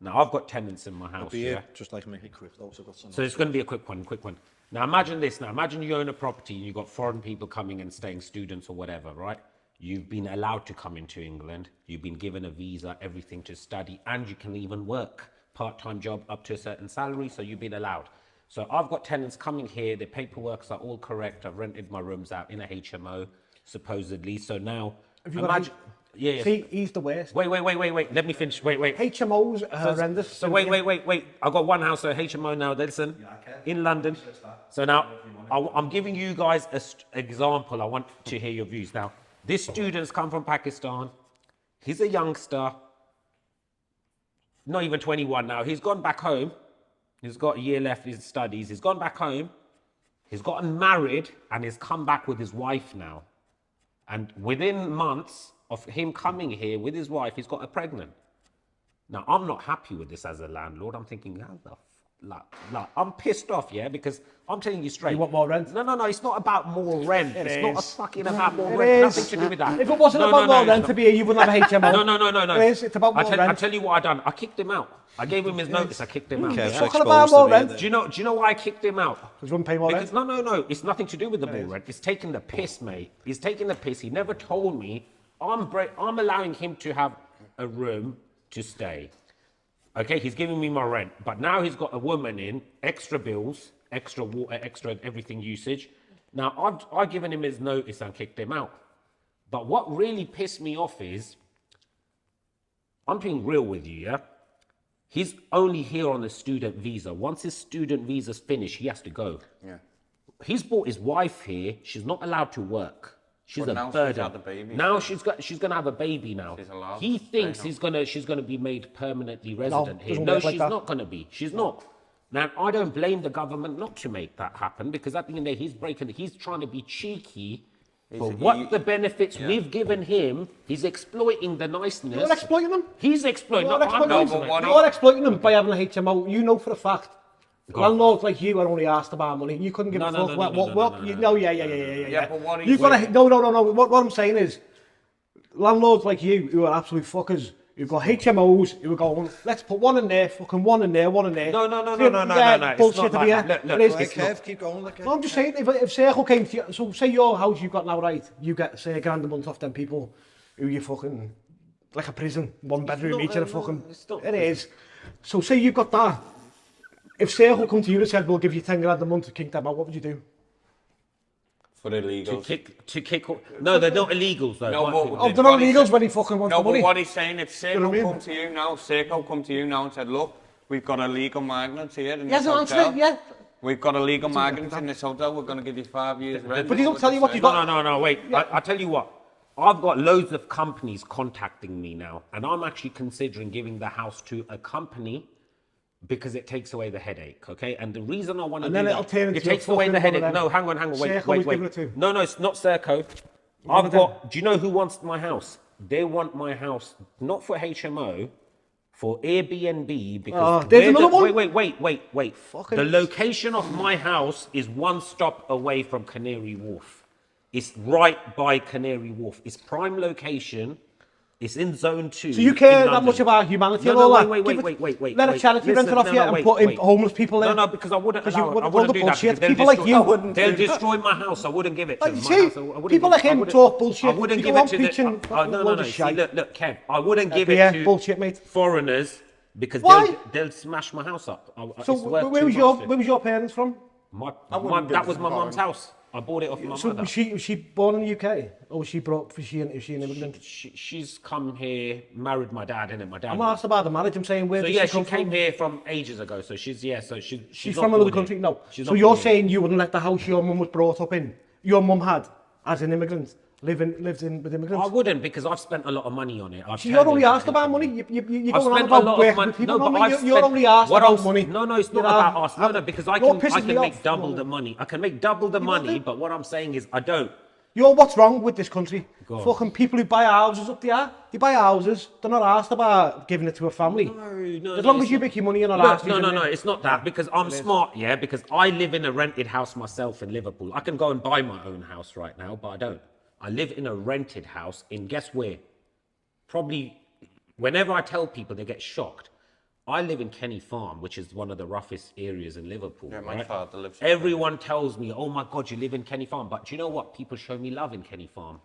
Now, I've got tenants in my house, yeah? Just like make it quick though, so I've got some. So it's going to be a quick one. Now, imagine this. Now, imagine you own a property and you've got foreign people coming and staying, students or whatever, right? You've been allowed to come into England. You've been given a visa, everything to study, and you can even work part-time job up to a certain salary, so you've been allowed. So I've got tenants coming here, their paperworks are all correct. I've rented my rooms out in a HMO, supposedly. So now, imagine... Yeah. See, he's the worst. Wait. Let me finish. Wait. HMOs are horrendous. So wait. I've got one house, a HMO now, listen, in London. So now, I'm giving you guys an example. I want to hear your views. Now, this student's come from Pakistan. He's a youngster. Not even 21 now. He's gone back home. He's got a year left in his studies. He's gone back home. He's gotten married and he's come back with his wife now. And within months of him coming here with his wife, he's got her pregnant. Now, I'm not happy with this as a landlord. I'm thinking, how the I'm pissed off, yeah, because I'm telling you straight. You want more rent? No, it's not about more rent. It's not fucking about more It rent. is. Nothing to do with that. If it wasn't about more rent to be here, you wouldn't have a HMO. No. It is. It's about more I rent. tell you what I done. I kicked him out. I gave him his notice. I kicked him out. Kev's Yeah? Talking about more rent. Do you know why I kicked him out? Because we wouldn't pay more Because, rent. no. It's nothing to do with the more rent. It's taking the piss, mate. He's taking the piss. He never told me. I'm allowing him to have a room to stay. Okay, he's giving me my rent, but now he's got a woman in, extra bills, extra water, extra everything usage. Now, I've given him his notice and kicked him out. But what really pissed me off is, I'm being real with you, yeah? He's only here on a student visa. Once his student visa's finished, he has to go. Yeah. he's brought his wife here. She's not allowed to work. She's But a now she's burden. had the baby, Now so- she's gonna have a baby now. She's allowed He to thinks stay she's gonna be made permanently resident here. doesn't No, work like she's that. not gonna be. She's not. Now I don't blame the government not to make that happen, because at the end of the day he's trying to be cheeky for what the benefits we've given him. He's exploiting the niceness. You're exploiting them. He's exploiting. You're No, I'm exploiting not. them. what- You're exploiting them by having a HMO. You know for a fact. Landlords like you are only asked about money. You couldn't give No, a no, fuck. no, no, What? no, You no, know, no. yeah. but what You've he's got to. No. What I'm saying is, landlords like you who are absolute fuckers. You've got HMOs who are going, let's put one in there, fucking one in there. No. Yeah, It's bullshit not to be like here. that. Look, It is. Like, Kev, keep going. Like, No, I'm just saying, if Circle came to you, so say your house you've got now, right, you get, say, £1,000 a month off them people who you fucking, like a prison, one bedroom each and a fucking, it is. So say you've got that. If Circle come to you and said, we'll give you 10 grand a month to kick them out, what would you do? For illegals. To kick. No, they're not illegals though. No, but- Oh, they're not illegals when he fucking wants No, the but money. what he's saying, if You know Serco what I mean? come to you now, Serco come to you now and said, look, we've got illegal migrants here in He this hasn't answered hotel. it yet. We've got illegal migrants in this hotel, we're going to give you 5 years rent. But he don't tell you what you've got. No, wait. I tell you what. I've got loads of companies contacting me now, and I'm actually considering giving the house to a company because it takes away the headache, okay? And the reason I want to And do then that, it'll turn into it takes away fucking the one of headache. them. No, hang on, Serco wait. was giving it to. No, it's not Serco. One I've of them. got. Do you know who wants my house? They want my house not for HMO, for Airbnb because there's another one. Wait. Fucking- The location of my house is one stop away from Canary Wharf. It's right by Canary Wharf. It's prime location. It's in zone 2. So you care in that London. much about humanity No, and no, all that? wait. Give it- Wait. Let a charity Listen, rent it off no, you no, and wait, put in wait. homeless people there. No, because I wouldn't 'Cause you allow it. wouldn't- I all wouldn't the do that. bullshit. They'll People like destroy- you. They'll destroy my house. I wouldn't give it to Like, them. you My see, house, I wouldn't people give like it- I him wouldn't- talk bullshit. I wouldn't You give go it on to the... preaching No. loads of See, shite. look, Kev, I wouldn't give Yeah, it to bullshit, mate. foreigners because Why? they'll smash my house up. So It's worth where too was much. your parents from? That was my mum's house. I bought it off my So mother. was she born in the UK? Or was she brought, is she an immigrant? She's come here, married my dad, innit? My dad. I'm not asked about the marriage, I'm saying where So did yeah, she come she came from? here from ages ago. So she's She's not from another born country? here. No. She's So not you're born here. saying you wouldn't let the house your mum was brought up in, your mum had, as an immigrant, lived in with immigrants? I wouldn't, because I've spent a lot of money on it. So you're only asked about money. You're I've going on spent a about lot of working money. with people. No, but No, I've you're spent- only asked what about I'm- money. No, it's not You know, about us. No, because I you're can pissing me make off. double the money. I can make double the money, but what I'm saying is I don't. What's wrong with this country? Go on. Fucking people who buy houses up there, they buy houses, they're not asked about giving it to a family. No, As long it's as you not- make your money, you're not Look, asked. no, using it. it's not that, because I'm smart, yeah, because I live in a rented house myself in Liverpool. I can go and buy my own house right now, but I don't. I live in a rented house in, guess where? Probably, whenever I tell people, they get shocked. I live in Kenny Farm, which is one of the roughest areas in Liverpool. Yeah, my right? father lives in Everyone tells me, oh my God, you live in Kenny Farm. But do you know what? People show me love in Kenny Farm.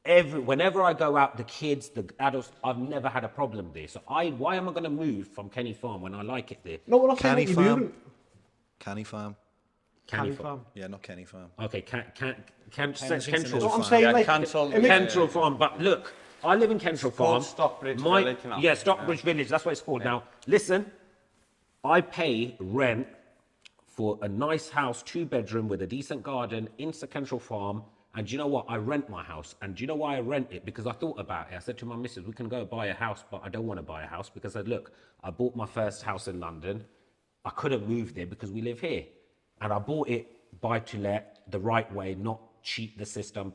Whenever I go out, the kids, the adults, I've never had a problem there. So why am I going to move from Kenny Farm when I like it there? No, we're not saying Canny that you're Farm. moving. Canny Farm. Kenny Canny Farm. Farm. Yeah, not Kenny Farm. Okay, No, Kensal. I'm saying like, cancel. Kensal Farm. But look, I live in Kensal Farm. called Stockbridge Village now. Yeah, Stockbridge Village. That's what it's called. Now, listen, I pay rent for a nice house, 2-bedroom with a decent garden in Kensal Farm. And do you know what? I rent my house. And do you know why I rent it? Because I thought about it. I said to my missus, we can go buy a house, but I don't want to buy a house because I said, look, I bought my first house in London. I couldn't move there because we live here. And I bought it buy to let the right way, not cheat the system,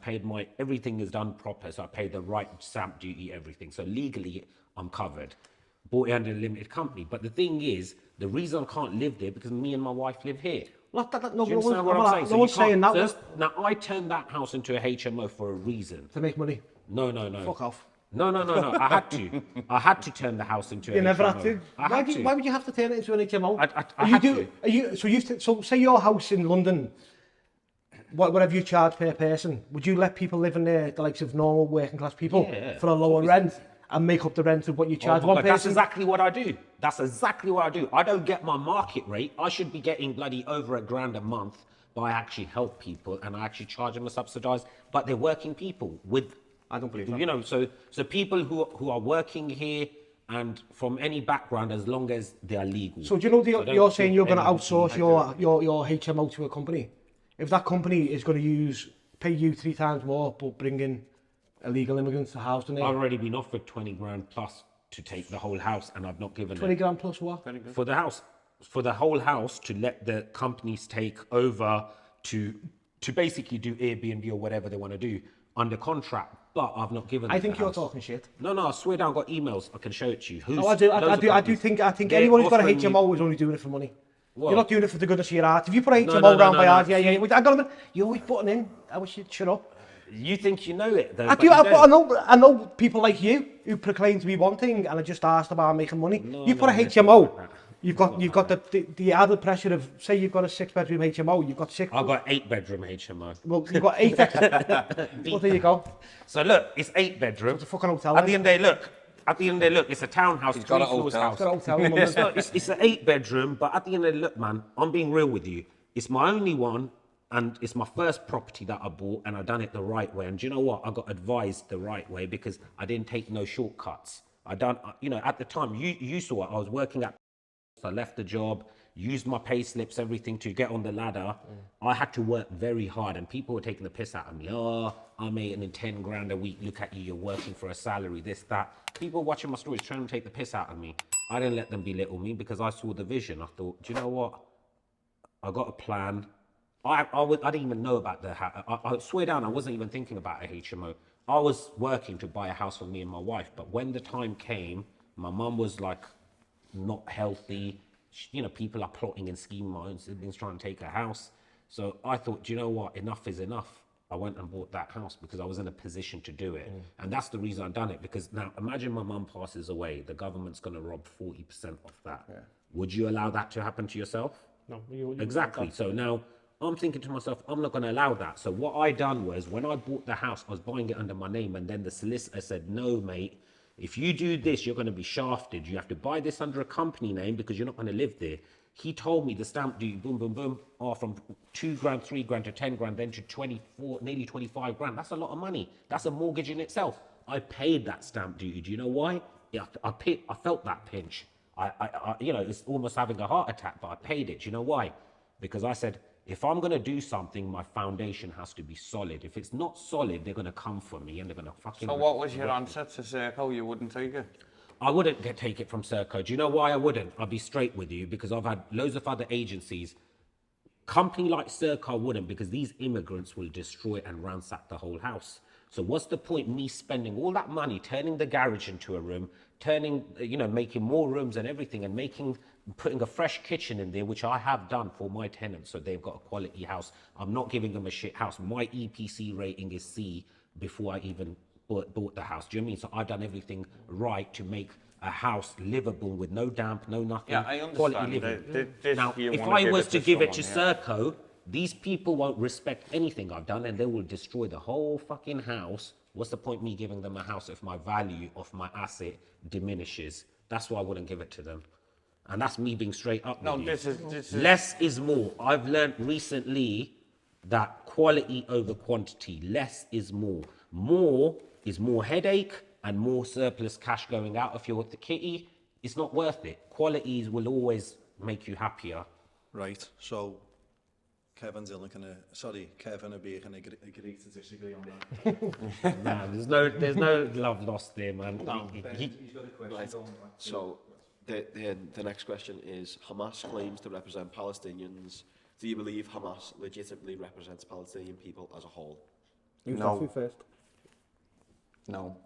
everything is done proper. So I paid the right stamp duty, everything. So legally, I'm covered. Bought it under a limited company. But the thing is, the reason I can't live there because me and my wife live here. no, Do you understand what I'm saying? So no you one's saying can't- that. so now, I turned that house into a HMO for a reason. To make money. No. Fuck off. No. I had to. I had to turn the house into a You HMO. never had to. I had to. Why would you have to turn it into an HMO? I had to. So say your house in London, whatever you charge per person, would you let people live in there, the likes of normal working class people, Yeah, for a lower rent and make up the rent of what you charge Oh my one God, that's person? exactly what I do. That's exactly what I do. I don't get my market rate. I should be getting bloody over £1,000 a month, but I actually help people and I actually charge them a subsidised. But they're working people with, I don't believe that. you know, so people who are working here and from any background, as long as they are legal. So do you know I don't you're saying think you're going to anyone- outsource your HMO to a company? if that company is going to pay you 3 times more, but bring in illegal immigrants to house them, I've already been offered 20 grand plus to take the whole house, and I've not given 20 it. grand plus what? For the house, for the whole house, to let the companies take over to basically do Airbnb or whatever they want to do under contract. But I've not given. I them think the you're house. talking shit. No, I swear down. I've got emails. I can show it to you. Who's, Oh, I do. loads I of do. I do companies. think. I think They're anyone who's got a offering HMO is only doing it for money. What? You're not doing it for the goodness of your heart. If you put a HMO no, round by no. ours, yeah. Wait, I got a minute. You're always putting in. I wish you'd shut up. You think you know it, though? I but do. you But don't. I know people like you who proclaim to be one thing and are just asked about making money. No, You put a no, it's not HMO. like that. You've got the added pressure of, say you've got a 6-bedroom HMO. You've got 6. I've got 8-bedroom HMO. Well, you've got 8 extra. Well, there you go. So look, it's 8-bedroom. It's a fucking hotel. At the end of the day, look. At the end of the day, look, it's a townhouse, He's 3 got a floors hotel. house. It's got a hotel room. It's not. It's an 8-bedroom, but at the end of the day, look, man, I'm being real with you. It's my only one, and it's my first property that I bought, and I done it the right way. And do you know what? I got advised the right way because I didn't take no shortcuts. At the time, you saw it. I was working at. I left the job, used my pay slips, everything to get on the ladder. I had to work very hard, and people were taking the piss out of me. Oh, I'm earning 10 grand a week. Look at you, you're working for a salary, this, that. People watching my stories trying to take the piss out of me. I didn't let them belittle me because I saw the vision. I thought, do you know what? I got a plan. I didn't even know about the house. I swear down, I wasn't even thinking about a HMO. I was working to buy a house for me and my wife. But when the time came, my mum was like, not healthy. People are plotting and scheming. My own siblings trying to take a house. So I thought, do you know what? Enough is enough. I went and bought that house because I was in a position to do it. And that's the reason I done it. Because now imagine my mum passes away. The government's going to rob 40% off that. Yeah. Would you allow that to happen to yourself? No, Exactly. So now I'm thinking to myself, I'm not going to allow that. So what I done was when I bought the house, I was buying it under my name. And then the solicitor said, no, mate. If you do this, you're going to be shafted. You have to buy this under a company name because you're not going to live there. He told me the stamp duty, boom, boom, boom, from 2 grand, 3 grand to 10 grand, then to 24, nearly 25 grand. That's a lot of money. That's a mortgage in itself. I paid that stamp duty. Do you know why? Yeah, I felt that pinch. It's almost having a heart attack, but I paid it. Do you know why? Because I said, if I'm going to do something, my foundation has to be solid. If it's not solid, they're going to come for me and they're going to fucking... So what was your answer to Serco? You wouldn't take it? I wouldn't take it from Serco. Do you know why I wouldn't? I'll be straight with you because I've had loads of other agencies. Company like Serco wouldn't because these immigrants will destroy and ransack the whole house. So what's the point me spending all that money, turning the garage into a room, making more rooms and everything and putting a fresh kitchen in there, which I have done for my tenants. So they've got a quality house. I'm not giving them a shit house. My EPC rating is C before I even bought the house. Do you know what I mean? So I've done everything right to make a house livable with no damp, no nothing. Yeah, I understand. Quality living. Now, if I was to give it to Serco, these people won't respect anything I've done and they will destroy the whole fucking house. What's the point me giving them a house if my value of my asset diminishes? That's why I wouldn't give it to them. And that's me being straight up with you. This is... Less is more. I've learned recently that quality over quantity. Less is more. More is more headache and more surplus cash going out of your kitty. It's not worth it. Qualities will always make you happier. Right, so Kevin and Abir can agree to disagree on that. Nah, there's no love lost there, man. He's got a question. Right. So the next question is, Hamas claims to represent Palestinians. Do you believe Hamas legitimately represents Palestinian people as a whole? No. First. No.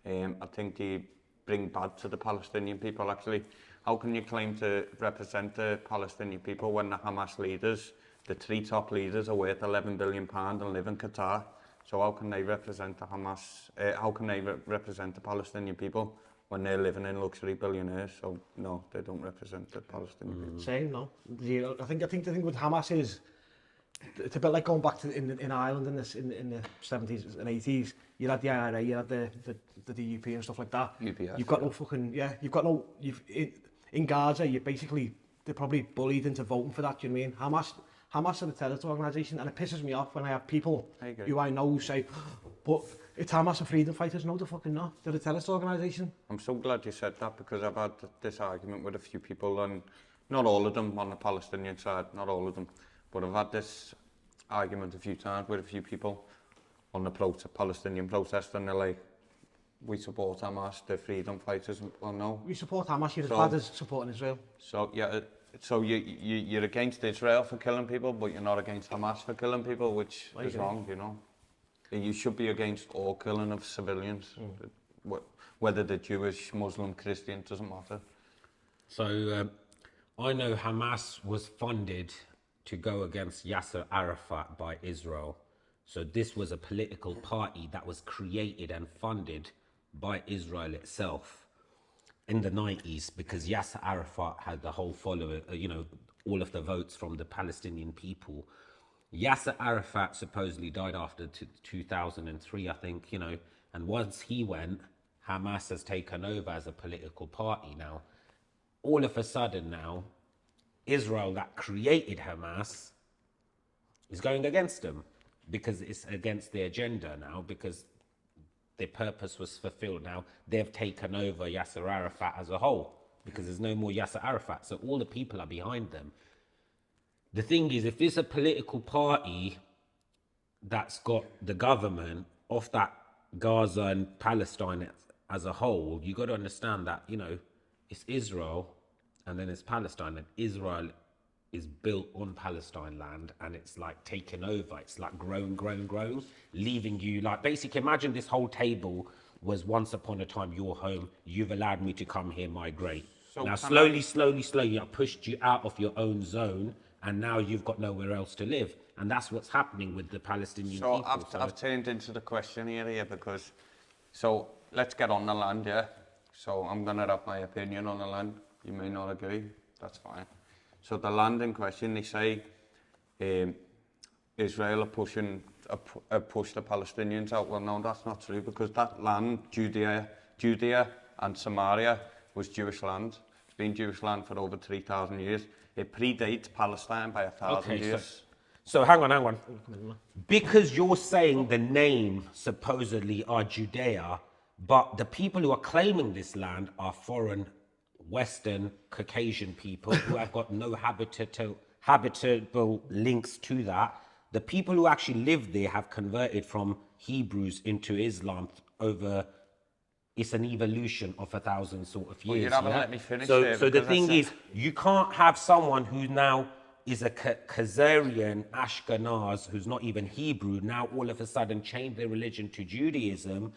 I think they bring bad to the Palestinian people, actually. How can you claim to represent the Palestinian people when the Hamas leaders, the 3 top leaders, are worth £11 billion and live in Qatar? So how can they represent the Hamas? How can they represent the Palestinian people when they're living in luxury billionaires? So no, they don't represent the Palestinian people. Same, no. I think the thing with Hamas is it's a bit like going back to in Ireland in the 70s and 80s. You had the IRA, you had the DUP and stuff like that. UPS, you've got no fucking in Gaza. They're probably bullied into voting for that. Do you know what I mean? Hamas are a terrorist organisation, and it pisses me off when I have people who I know who say, but it's Hamas and freedom fighters. No, they're fucking not. They're a terrorist organisation. I'm so glad you said that because I've had this argument with a few people, and not all of them on the Palestinian side, not all of them, but I've had this argument a few times with a few people on the Palestinian protest, and they're like, we support Hamas, they're freedom fighters. Well, no. We support Hamas, you're as So- bad as supporting Israel. So yeah, so you're against Israel for killing people, but you're not against Hamas for killing people, which Well, is you wrong, you know. You should be against all killing of civilians, whether they're Jewish, Muslim, Christian, doesn't matter. So I know Hamas was funded to go against Yasser Arafat by Israel. So this was a political party that was created and funded by Israel itself in the 90s, because Yasser Arafat had the whole following, all of the votes from the Palestinian people. Yasser Arafat supposedly died after 2003, I think, and once he went, Hamas has taken over as a political party now. All of a sudden now, Israel that created Hamas is going against them because it's against their agenda now, because their purpose was fulfilled now. They've taken over Yasser Arafat as a whole because there's no more Yasser Arafat. So all the people are behind them. The thing is, if it's a political party that's got the government of that Gaza and Palestine as a whole, you got to understand that, it's Israel and then it's Palestine, and Israel is built on Palestine land, and it's like taken over. It's like grown, leaving you like, basically imagine this whole table was once upon a time your home. You've allowed me to come here, migrate. So now slowly, I pushed you out of your own zone, and now you've got nowhere else to live. And that's what's happening with the Palestinian people. I've turned into the question here because, so let's get on the land, yeah? So I'm going to have my opinion on the land. You may not agree, that's fine. So the land in question, they say Israel are push the Palestinians out. Well, no, that's not true, because that land, Judea and Samaria, was Jewish land. It's been Jewish land for over 3,000 years. It predates Palestine by 1,000 years. So hang on. Because you're saying the name supposedly are Judea, but the people who are claiming this land are foreign, Western, Caucasian people who have got no habitable links to that. The people who actually live there have converted from Hebrews into Islam over. It's an evolution of 1,000 sort of years. Well, you haven't let me finish so there, the because thing is, you can't have someone who now is a Khazarian Ashkenaz who's not even Hebrew, now all of a sudden change their religion to Judaism.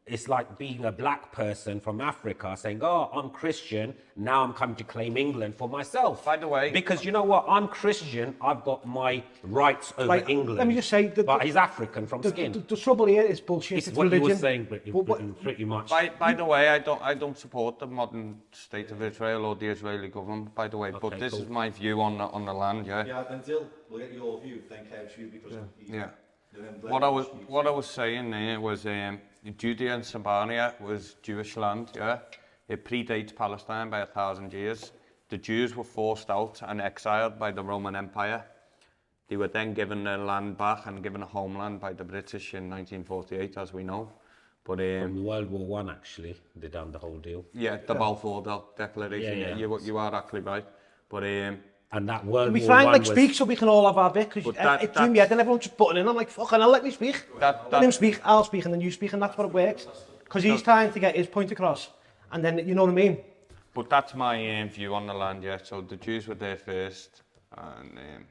It's like being a black person from Africa saying, oh, I'm Christian, now I'm coming to claim England for myself. By the way... Because you know what, I'm Christian, I've got my rights over England. Let me just say... But he's African from skin. The trouble here is bullshit. It's It's what religion. you were saying, pretty much. By the way, I don't support the modern state of Israel or the Israeli government, by the way, but this is my view on the land, yeah? Yeah, until we'll get your view, then Kev's view, because Yeah. What I was saying there was Judea and Samaria was Jewish land, yeah? It predates Palestine by 1,000 years. The Jews were forced out and exiled by the Roman Empire. They were then given their land back and given a homeland by the British in 1948, as we know. But From World War One, actually, they done the whole deal. yeah, the Balfour Declaration, Yeah. You are actually right. But And that World Can we War try and One like was... speak so we can all have our bit? Because it's doing me head and everyone's just butting in. I'm like, fucking hell, let me speak. Let him speak, I'll speak, and then you speak, and that's what it works. Because he's trying to get his point across. And then, you know what I mean? But that's my view on the land, yeah. So the Jews were there first. And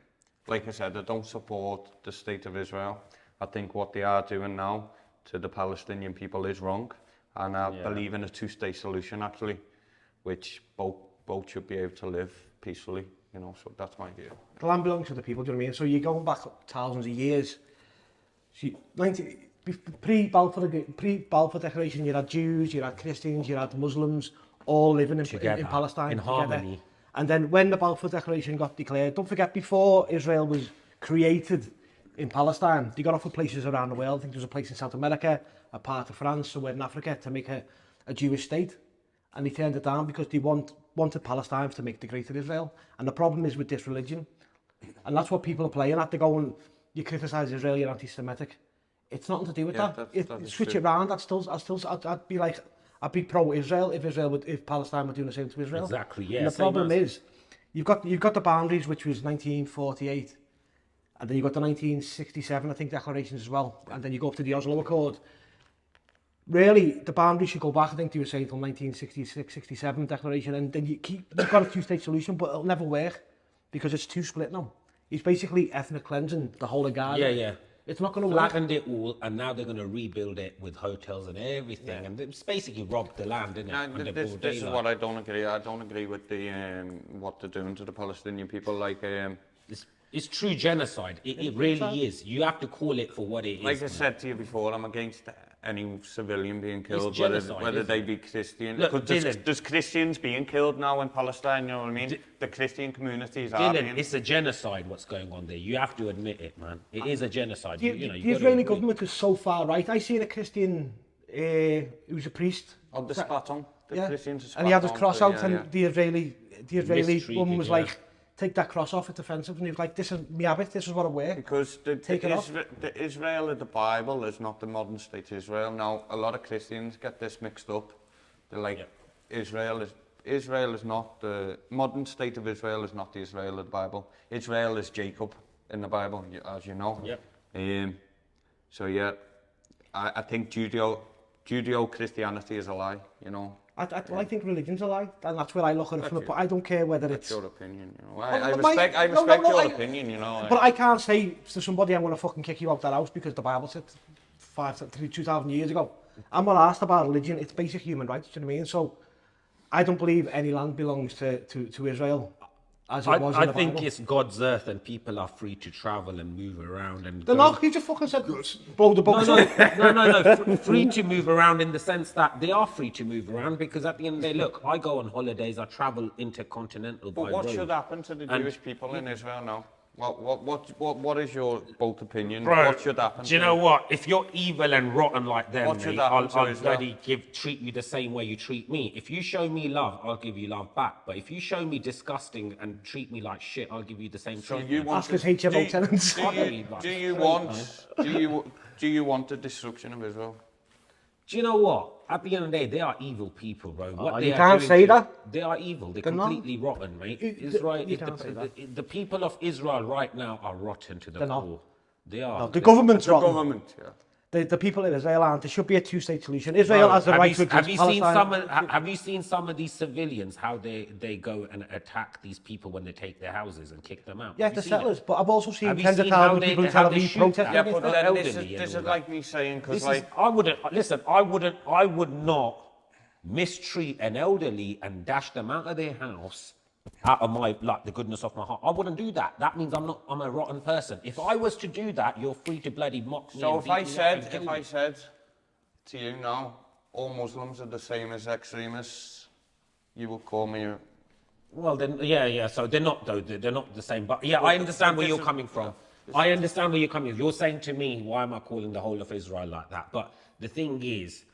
like I said, I don't support the state of Israel. I think what they are doing now to the Palestinian people is wrong. And I believe in a two-state solution, actually, which both should be able to live peacefully. You know, so that's my view. The land belongs to the people, do you know what I mean? So you're going back thousands of years. So pre-Balfour Declaration, you had Jews, you had Christians, you had Muslims, all living in Palestine. In harmony. And then when the Balfour Declaration got declared, don't forget, before Israel was created in Palestine, they got offered places around the world. I think there was a place in South America, a part of France, somewhere in Africa, to make a Jewish state. And they turned it down because they wanted Palestine to make the greater Israel. And the problem is with this religion. And that's what people are playing at. They go and you criticise Israel, you're anti-Semitic. It's nothing to do with that. Switch it around. I'd be pro-Israel if Palestine were doing the same to Israel. Exactly, yeah. And the problem is, you've got the boundaries, which was 1948. and then you got the 1967, I think, declarations as well, and then you go up to the Oslo Accord. Really, the boundary should go back, I think you were saying, till 1966, 67 declaration, and then you've got a two-state solution, but it'll never work because it's too split now. He's basically ethnic cleansing the whole of Gaza. Yeah, yeah. It's not going to work. Flattened it all, and now they're going to rebuild it with hotels and everything, and it's basically robbed the land, isn't it? This is what I don't agree. I don't agree with the what they're doing to the Palestinian people. Like, it's true genocide. It really is. You have to call it for what it is. like I said to you before, I'm against any civilian being killed, genocide, whether they be Christian. Look, There's Christians being killed now in Palestine, you know what I mean? The Christian communities are being... It's a genocide what's going on there. You have to admit it, man. It is a genocide. The Israeli government is so far right. I seen a Christian who's a priest. Oh, the spat on. The Christians spat and he had his on, cross so, out, and the Israeli woman was yeah. like, take that cross off, it's offensive. And he was like, this is my habit, this is what I wear. Because the Israel of the Bible is not the modern state Israel. Now, a lot of Christians get this mixed up. They're like, Israel is not the modern state of Israel is not the Israel of the Bible. Israel is Jacob in the Bible, as you know. So yeah, I think Judeo-Christianity is a lie, you know. I think religion's a lie, and that's where I look at it from. But I don't care whether it's your opinion, you know. I respect your opinion, you know. But I can't say to somebody, I'm going to fucking kick you out that house because the Bible said 2,000 years ago. I'm not asked about religion. It's basic human rights. Do you know what I mean? So I don't believe any land belongs to Israel. As it was in the think Bible. it's God's earth and people are free to travel and move around. And They're not. You just fucking said blow the box up. No. Free to move around in the sense that they are free to move around because at the end of the day, look, I go on holidays, I travel intercontinental by road. But what should happen to the Jewish people in Israel now? What is your both opinion? Bro, what should happen? Do you know what? If you're evil and rotten like them, What should mate, happen to I'll Israel? bloody treat you the same way you treat me. If you show me love, I'll give you love back. But if you show me disgusting and treat me like shit, I'll give you the same So treatment. you want Ask us HMO tenants. Do you want the destruction of Israel? Do you know what? At the end of the day, they are evil people, bro. What they you are can't doing say to- that. They are evil. They're not. completely rotten, mate. You can't say that. The people of Israel right now are rotten to the They're not. core. They are. No, the government's The rotten. government, yeah. The people in Israel aren't. There should be a two-state solution. Israel has the right to exist. Have you seen some of these civilians, how they go and attack these people when they take their houses and kick them out? Yeah, Have the you seen it? settlers. But I've also seen Have you tens of seen how thousands of people in how Tel they Aviv shoot protesting at against the it. Then elderly this and is all like me saying, because This is, like... I would not mistreat an elderly and dash them out of their house out of my, like, the goodness of my heart. I wouldn't do that. That means I'm a rotten person. If I was to do that, you're free to bloody mock me. So and if I beat me up and said, kill me. to you now, all Muslims are the same as extremists, you would call me a... Well, then, yeah. So they're not, though. They're not the same. But yeah, I understand where you're coming from. I understand where you're coming from. You're saying to me, why am I calling the whole of Israel like that? But the thing is,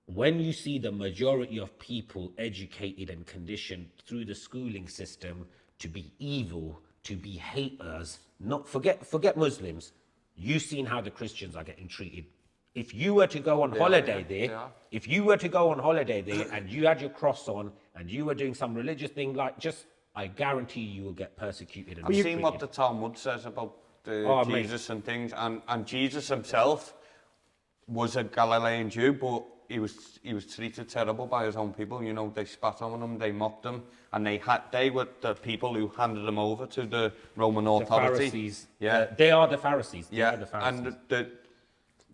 when you see the majority of people educated and conditioned through the schooling system to be evil, to be haters, not forget Muslims, you've seen how the Christians are getting treated. If you were to go on holiday there, if you were to go on holiday there and you had your cross on and you were doing some religious thing, I guarantee you will get persecuted. And I've seen mistreated. what the Talmud says about Jesus and things, and Jesus himself was a Galilean Jew, but he was treated terrible by his own people. You know, they spat on him, they mocked him, and they were the people who handed him over to the Roman authority. Pharisees. Yeah, They are the Pharisees. They yeah, are the Pharisees. and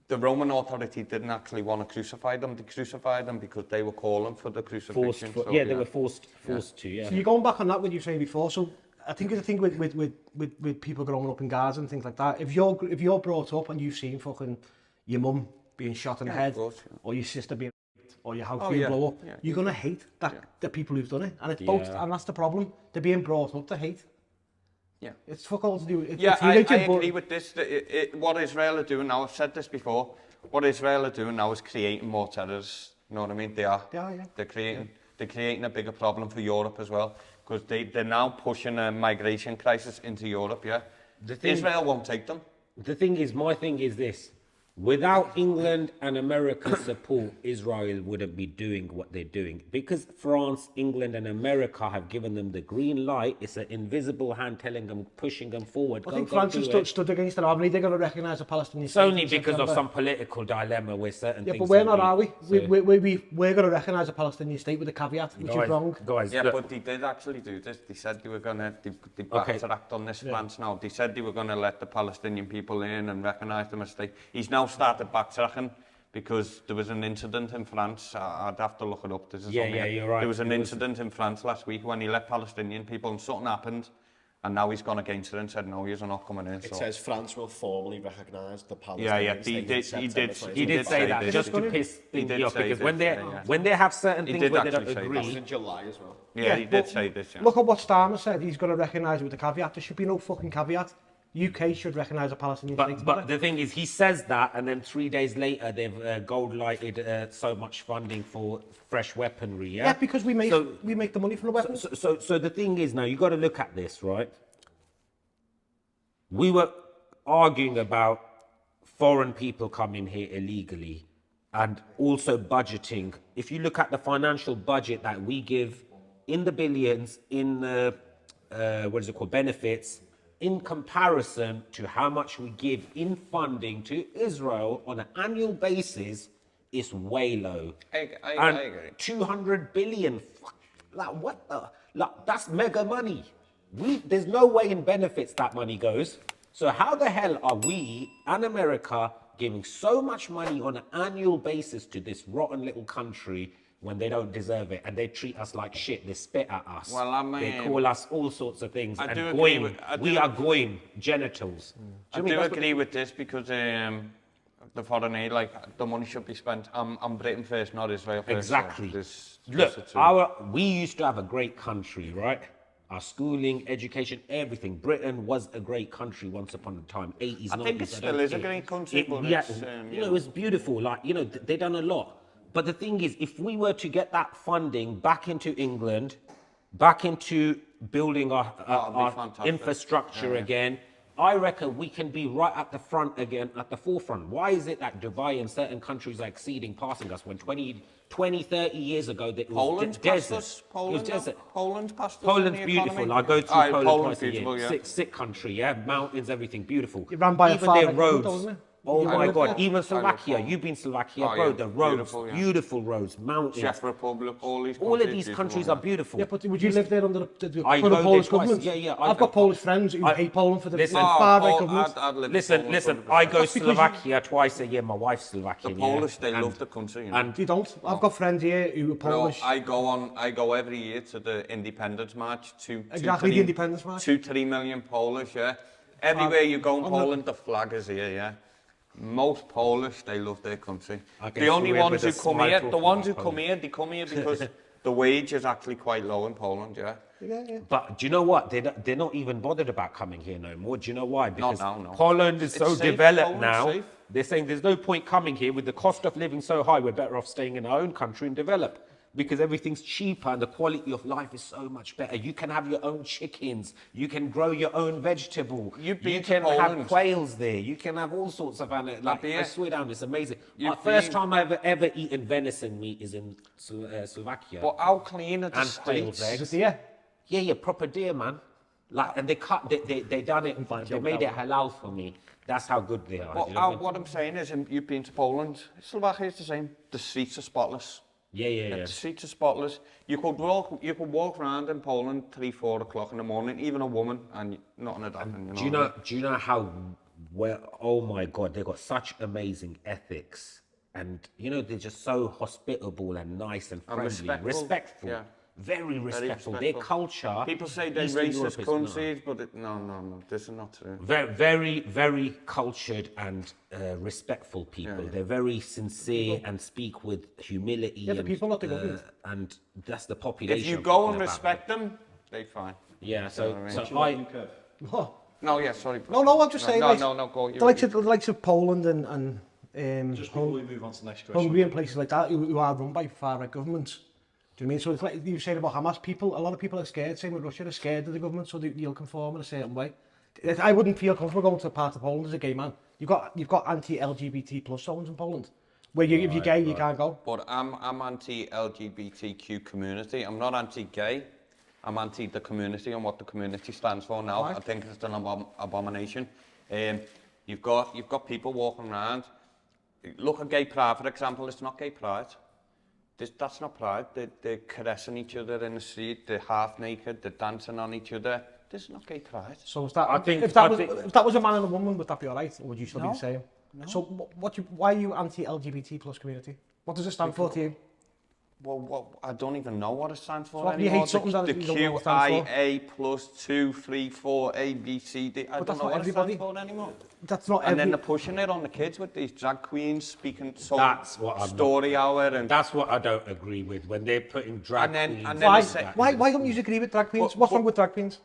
the Roman authority didn't actually want to crucify them. They crucified them because they were calling for the crucifixion. They were forced to. Yeah. So you're going back on that what you were saying before. So I think the thing with people growing up in Gaza and things like that, if you're brought up and you've seen fucking your mum being shot in the head, or your sister being raped, or your house being blown up, you're gonna hate the people who've done it, and it's both, and that's the problem. They're being brought up to hate. Yeah. It's fuck all to do. I agree with this. What Israel are doing now, I've said this before, what Israel are doing now is creating more terrorists. You know what I mean? They are. Yeah. They're creating a bigger problem for Europe as well, because they're now pushing a migration crisis into Europe, yeah? Israel won't take them. The thing is, my thing is this. Without England and America's support, Israel wouldn't be doing what they're doing. Because France, England, and America have given them the green light, it's an invisible hand telling them, pushing them forward. I think France has stood against it, haven't they? They're going to recognise the Palestinian It's state. only in because of September. some political dilemma where certain Yeah, things. but we're not, don't are we? so- We're going to recognise a Palestinian state with a caveat, which is wrong. Guys, Yeah, look, but they did actually do this. They said they were going to, they Okay. backtracked on this France now. They said they were going to let the Palestinian people in and recognise them as state. He's now started backtracking because there was an incident in France. I'd have to look it up. This is Yeah, on yeah, here. you're right. There was an It was- incident in France last week when he let Palestinian people and something happened. And now he's gone against it and said, no, you're not coming in. It So. says France will formally recognise the Yeah, Palestinian yeah, state in September he did say that this. just to He piss things did off say because this, when yeah. they have certain He things did where they don't actually say That was agree, in July as well. Yeah, he did but say this, yeah. Look at what Starmer said. He's going to recognise it with a caveat. There should be no fucking caveat. UK should recognise a Palestinian state. but the thing is, he says that, and then 3 days later they've gold lighted so much funding for fresh weaponry. Yeah, Yeah, because we make So- the money from the weapons. So the thing is now, you got to look at this, right? We were arguing about foreign people coming here illegally and also budgeting. If you look at the financial budget that we give in the billions, in the, what is it called, benefits, in comparison to how much we give in funding to Israel on an annual basis, it's way low. I agree. 200 billion, like what the, like that's mega money. There's no way in benefits that money goes. So how the hell are we and America giving so much money on an annual basis to this rotten little country when they don't deserve it, and they treat us like shit? They spit at us. Well, I they mean, call us all sorts of things. I And do agree goyim, with- I we do- are goyim genitals. I do agree with this because the foreign aid, like the money should be spent. I'm Britain first, not Israel first. Exactly. So this Look, is true. we used to have a great country, right? Our schooling, education, everything. Britain was a great country once upon a time, 80s, 90s. I think it still don't is a care. great country, but yeah, it's, you know, it was beautiful. Like, you know, they done a lot. But the thing is, if we were to get that funding back into England, back into building our fantastic. infrastructure again, I reckon we can be right at the front again, at the forefront. Why is it that Dubai and certain countries are exceeding, passing us when 20, 30 years ago, it was Poland passed desert. us. It was desert. Poland passed us. in Poland's the beautiful. economy. I go to Aye, Poland Poland's twice a year. beautiful, yeah. Sick country, yeah. Mountains, everything beautiful. It ran by a Even far their right government, roads. wasn't it? Oh You my lived God! there? Even Slovakia. Poland. You've been Slovakia, Oh, bro. yeah. The roads, Beautiful, yeah. beautiful roads, mountains. Czech Republic, all these All of countries, these beautiful, countries yeah. are beautiful. Yeah, but would you live there under the I current go Polish there twice. government? Yeah, yeah, I've got Polish friends who hate Poland for the Listen, far right Pol- government. I'd live in Listen, Poland listen. 100%. I go That's because you- Slovakia twice a year. My wife's The Slovakian. Polish, yeah. they And- love the country. You know? And You don't. I've got friends here who are No, Polish. I go every year to the Independence March. Exactly, the Independence March. 2-3 million Polish, yeah. Everywhere you go in on the- Poland, the flag is here, yeah. Most Polish, they love their country. I The guess only we're ones with who a come smile here, the talking ones who about come here, they come here because the wage is actually quite low in Poland, yeah. But do you know what? They're not even bothered about coming here no more. Do you know why? Because now, no. Poland is It's so safe. developed Poland's now. safe. They're saying there's no point coming here with the cost of living so high. We're better off staying in our own country and develop. Because everything's cheaper and the quality of life is so much better. You can have your own chickens. You can grow your own vegetable. You've You been to can have Poland. quails there. You can have all sorts of animals. Like, Happy, I yeah. swear down, it's amazing. You've My first been- time I've ever eaten venison meat is in Slovakia. But how clean are the And quail's streets? eggs. Yeah. Yeah, yeah, proper deer, man. Like, and they done it. They made it halal for me. That's how good they are. But do you know what I mean? what I'm saying is, you've been to Poland, Slovakia is the same. The streets are spotless. Yeah, yeah, yeah. The streets are spotless. You could walk around in Poland 3-4 o'clock in the morning, even a woman, and nothing had happened. Do you know how well? Oh my God, they got such amazing ethics, and you know they're just so hospitable and nice and friendly, respectful. Yeah. Very respectful. Their respectful. culture. People say they're Eastern Europe racist is countries, but no, this is not true. Very, very, very cultured and respectful people. Yeah. They're very sincere and speak with humility. Yeah, the and, people, not the government. And that's the population. If you I'm go talking and about. respect them, they're fine. Yeah. So, what I so mean? I. Oh. No, yeah, sorry. No, I'm just saying. No, like, go. The likes of Poland and Just before we move on to the next question. Hungary and places like that who are run by far right governments. Do you know what I mean? So it's like you said about Hamas, a lot of people are scared, same with Russia, they're scared of the government, so they'll conform in a certain way. I wouldn't feel comfortable going to part of Poland as a gay man. You've got anti-LGBT plus zones in Poland, where if you're gay, you can't go. But I'm anti-LGBTQ community. I'm not anti-gay. I'm anti the community and what the community stands for now. Right. I think it's an abomination. You've got people walking around. Look at gay pride, for example. It's not gay pride. That's not pride. They're caressing each other in the street. They're half naked. They're dancing on each other. This is not gay pride. So is that, I think- if that was a man and a woman, would that be all right, or would you still be No. the same? No. So why are you anti-LGBT plus community? What does it stand for to you? Well, I don't even know what it stands for So if you anymore. hate something that the you don't know what it stands for? QIA plus 2, 3, 4, A, B, C, D. I But don't that's know not what everybody. it stands for anymore. That's not And then every... they're pushing it on the kids with these drag queens speaking That's what I'm story hour and That's what I don't agree with, when they're putting drag And then- queens. and then Why, they say- why don't you agree with drag queens? What's wrong with drag queens?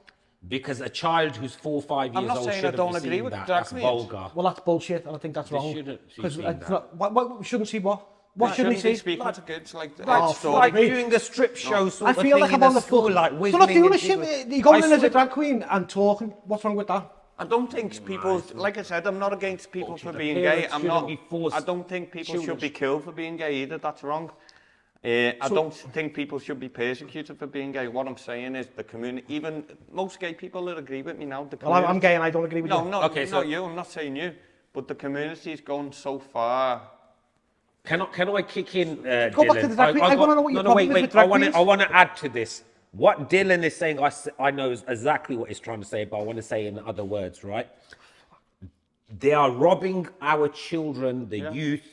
Because a child who's 4 or 5 years I'm not old saying I shouldn't don't be agree seeing with that. drag That's queens. vulgar. Well, that's bullshit, and I think that's They wrong. shouldn't see Because that. what we shouldn't see what? What They shouldn't we be see? speaking to kids like Like, Oh, story. like me. doing a strip show sort I of feel thing like I'm in on a the school, full... like So not whistling doing and a shit, people- you're going I in as a saw- drag queen and talking. What's wrong with that? I don't think people, like I said, I'm not against people for the being gay. parents I'm shouldn't not. be forced- I don't think people children should be killed for being gay either. That's wrong. I don't think people should be persecuted for being gay. What I'm saying is the community, even most gay people that agree with me now, the Well, community. I'm gay and I don't agree with No, you. no, Okay, so- not you. I'm not saying you, but the community's gone so far. Can I kick in, Go back Dylan? to the drag queen. I wanna know what your problem is with drag queens. I want to add to this. What Dylan is saying, I know exactly what he's trying to say, but I want to say in other words, right? They are robbing our children, the youth,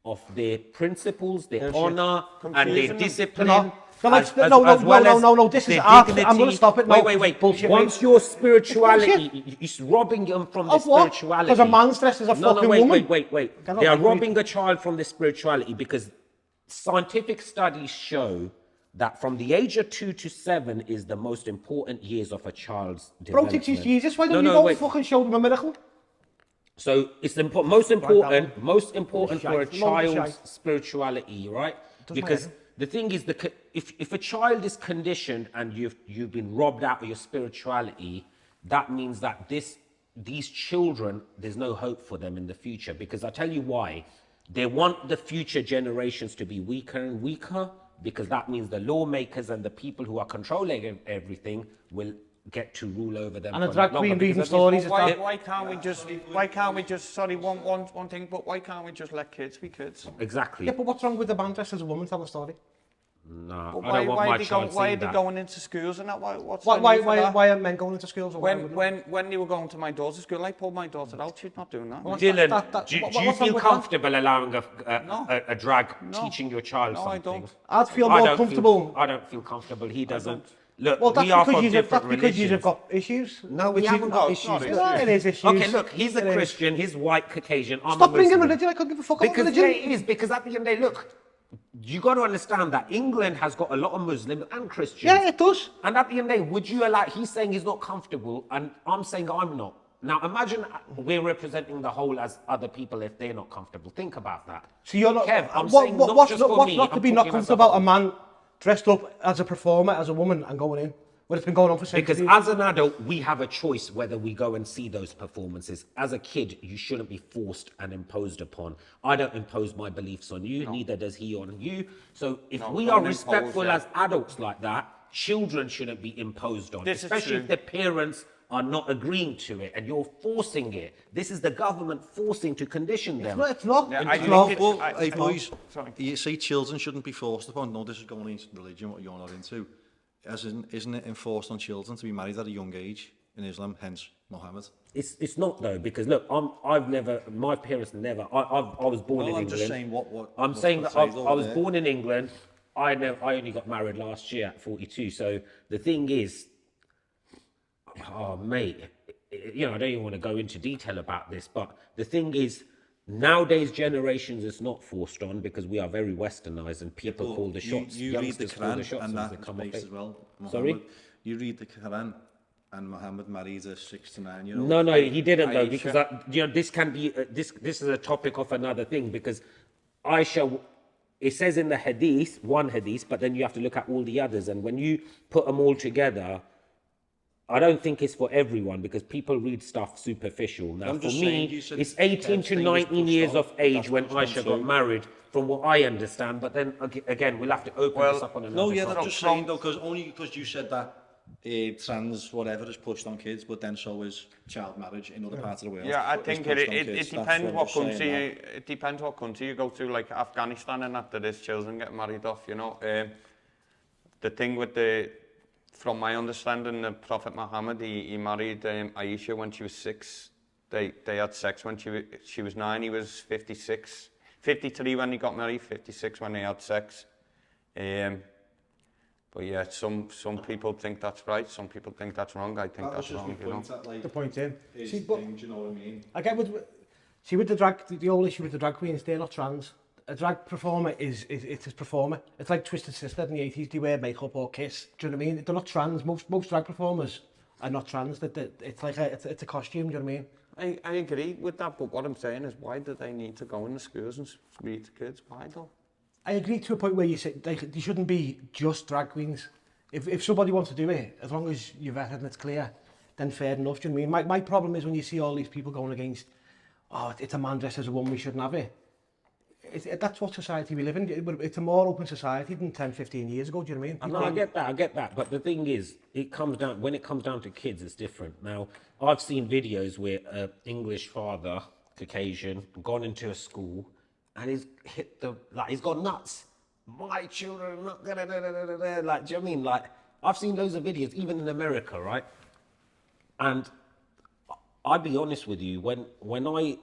of their principles, their honour, and their Confusing them. discipline. They're like, as no, well as no, this is their art. I'm dignity. going to stop it. No, Wait. Bullshit, Once mate. your spirituality, Bullshit. it's robbing them from the Of what? spirituality. Because a man's dressed as a fucking woman. Wait. Cannot They are be robbing a child from the spirituality because scientific studies show that from the age of 2 to 7 is the most important years of a child's Bro, development. teach Jesus. Why No, don't you no, go wait. and fucking show them a miracle? So it's the most important for a Shite, load of child's shite. spirituality, right? Doesn't Because matter. the thing is, if a child is conditioned and you've been robbed out of your spirituality, that means that these children, there's no hope for them in the future. Because I tell you why. They want the future generations to be weaker and weaker, because that means the lawmakers and the people who are controlling everything will get to rule over them. And a for drag longer queen because reading of this. stories. Why can't we just? Sorry, one thing. But why can't we just let kids be kids? Exactly. Yeah, but what's wrong with the man dressed as a woman telling a story? No, But I don't want my child why are seeing they that. going into schools and that? What's Why, the why, need for why, that? why are men going into schools? Or why women? When they were going to my daughter's school, I pulled my daughter out. She's not doing that. Well, Dylan, that- do what's you wrong feel with that? comfortable allowing No. a drag No. teaching your child No, I something? don't. I'd feel I more don't comfortable. I don't feel comfortable. He doesn't. don't. Look, Well, we are from that's different because you've religions. got issues. No, we Which haven't is- got No, it's not issues. issues. Yeah, it is issues. Okay, look, he's It a is. Christian. He's white Caucasian. I'm Stop a bringing Muslim. religion. I couldn't give a fuck about Because religion. yeah, it is. Because at the end of the day, look, you got to understand that England has got a lot of Muslims and Christians. Yeah, it does. And at the end of the day, would you allow? He's saying he's not comfortable, and I'm saying I'm not. Now imagine we're representing the whole as other people if they're not comfortable. Think about that. So you're not. Kev, I'm saying not what's just for what's me, not to I'm be not talking as a comfortable about whole. a man dressed up as a performer, as a woman, and going in when it's been going on for centuries? Because as an adult, we have a choice whether we go and see those performances. As a kid, you shouldn't be forced and imposed upon. I don't impose my beliefs on you, neither does he on you. So if we don't are impose, respectful yeah. as adults like that, children shouldn't be imposed on, This is especially if true. the parents are not agreeing to it and you're forcing it. This is the government forcing to condition them. No, it's not. Yeah, I it's think not. it's- Well, I- hey boys, Sorry. you say children shouldn't be forced upon. No, this is going into religion, what you're not into. As in, isn't it enforced on children to be married at a young age in Islam, hence Muhammad? It's not though, because look, my parents never. I was born in I'm England. just saying what I'm what's saying that I portrayed over was there. born in England. I only got married last year at 42. So the thing is, oh mate, you know, I don't even want to go into detail about this, but the thing is, nowadays generations it's not forced on because we are very westernized and people Well, call the shots. You read the youngsters call the Quran shots and as that they is come off based it. as well. Sorry? You read the Quran and Muhammad married a 6 to 9 year old. No, he didn't though, Aisha. because you know, this can be this is a topic of another thing, because Aisha, it says in the hadith, one hadith, but then you have to look at all the others, and when you put them all together, I don't think it's for everyone because people read stuff superficial. Now, I'm for just saying, me, you said it's 18 to everything was 19 pushed years on, of but age that's when pushed on Aisha got too. married, from what I understand. But then again, we'll have to open this up on another. No, yeah, topic. I'm just saying though, because only because you said that trans whatever is pushed on kids, but then so is child marriage in other parts of the world. Yeah, I It's think pushed it on kids. That's depends I'm what just saying country that. it depends what country you go to, like Afghanistan and that, there is children getting married off, you know. The thing with from my understanding, the Prophet Muhammad, he married Aisha when she was 6. They had sex when she was 9. He was 56, 53 when he got married, 56 when they had sex. But yeah, some people think that's right, some people think that's wrong. I think that's wrong, you know. The point in. Is See, the but thing, do you know what I mean? I get with the drag, the whole issue with the drag queens, they're not trans. A drag performer is a performer. It's like Twisted Sister in the 80s, they wear makeup or kiss. Do you know what I mean? They're not trans. Most drag performers are not trans. It's like it's a costume, do you know what I mean? I agree with that, but what I'm saying is, why do they need to go in the schools and read to kids? Why though? I agree to a point where you say they shouldn't be just drag queens. If somebody wants to do it, as long as you've vetted and it's clear, then fair enough, do you know what I mean? My problem is when you see all these people going against, oh, it's a man dressed as a woman, we shouldn't have it. That's what society we live in. It's a more open society than 10, 15 years ago, do you know what I mean? No, I get that. But the thing is, when it comes down to kids, it's different. Now, I've seen videos where an English father, Caucasian, gone into a school and he's he's gone nuts. My children are not gonna, like, do you know what I mean? Like, I've seen loads of videos, even in America, right? And I'll be honest with you, when I